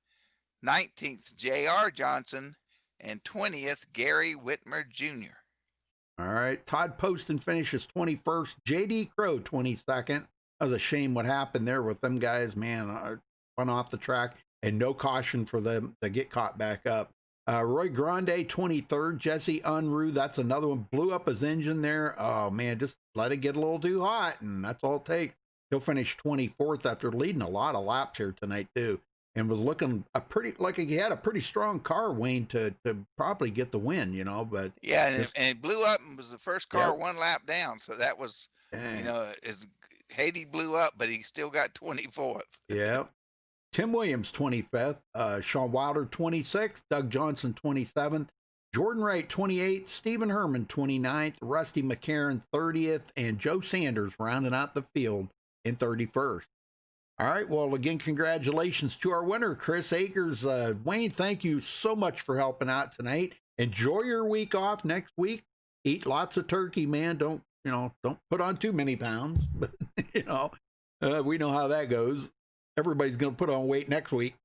19th. J.R. Johnson. And 20th. Gary Whitmer Jr. All right. Todd Poston finishes 21st. J.D. Crow 22nd. That was a shame what happened there with them guys, man. Run off the track and no caution for them to get caught back up. Roy Grande 23rd. Jesse Unruh, that's another one. Blew up his engine there. Oh, man, just let it get a little too hot, and that's all it takes. He'll finish 24th after leading a lot of laps here tonight, too. And was looking like he had a pretty strong car, Wayne, to probably get the win, but yeah, and it blew up and was the first car 1 lap down. So that was, Haiti blew up, but he still got 24th. Yeah. Tim Williams 25th, Sean Wilder 26th, Doug Johnson 27th, Jordan Wright 28th, Stephen Herman 29th, Rusty McCarron 30th, and Joe Sanders rounding out the field in 31st. All right, well, again, congratulations to our winner, Chris Akers. Wayne, thank you so much for helping out tonight. Enjoy your week off next week. Eat lots of turkey, man. Don't put on too many pounds, but, we know how that goes. Everybody's going to put on weight next week.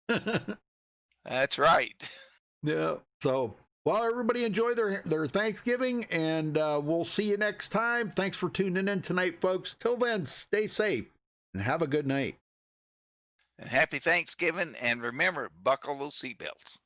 That's right. Yeah. So, well, everybody enjoy their Thanksgiving, and we'll see you next time. Thanks for tuning in tonight, folks. Till then, stay safe and have a good night. And happy Thanksgiving. And remember, buckle those seatbelts.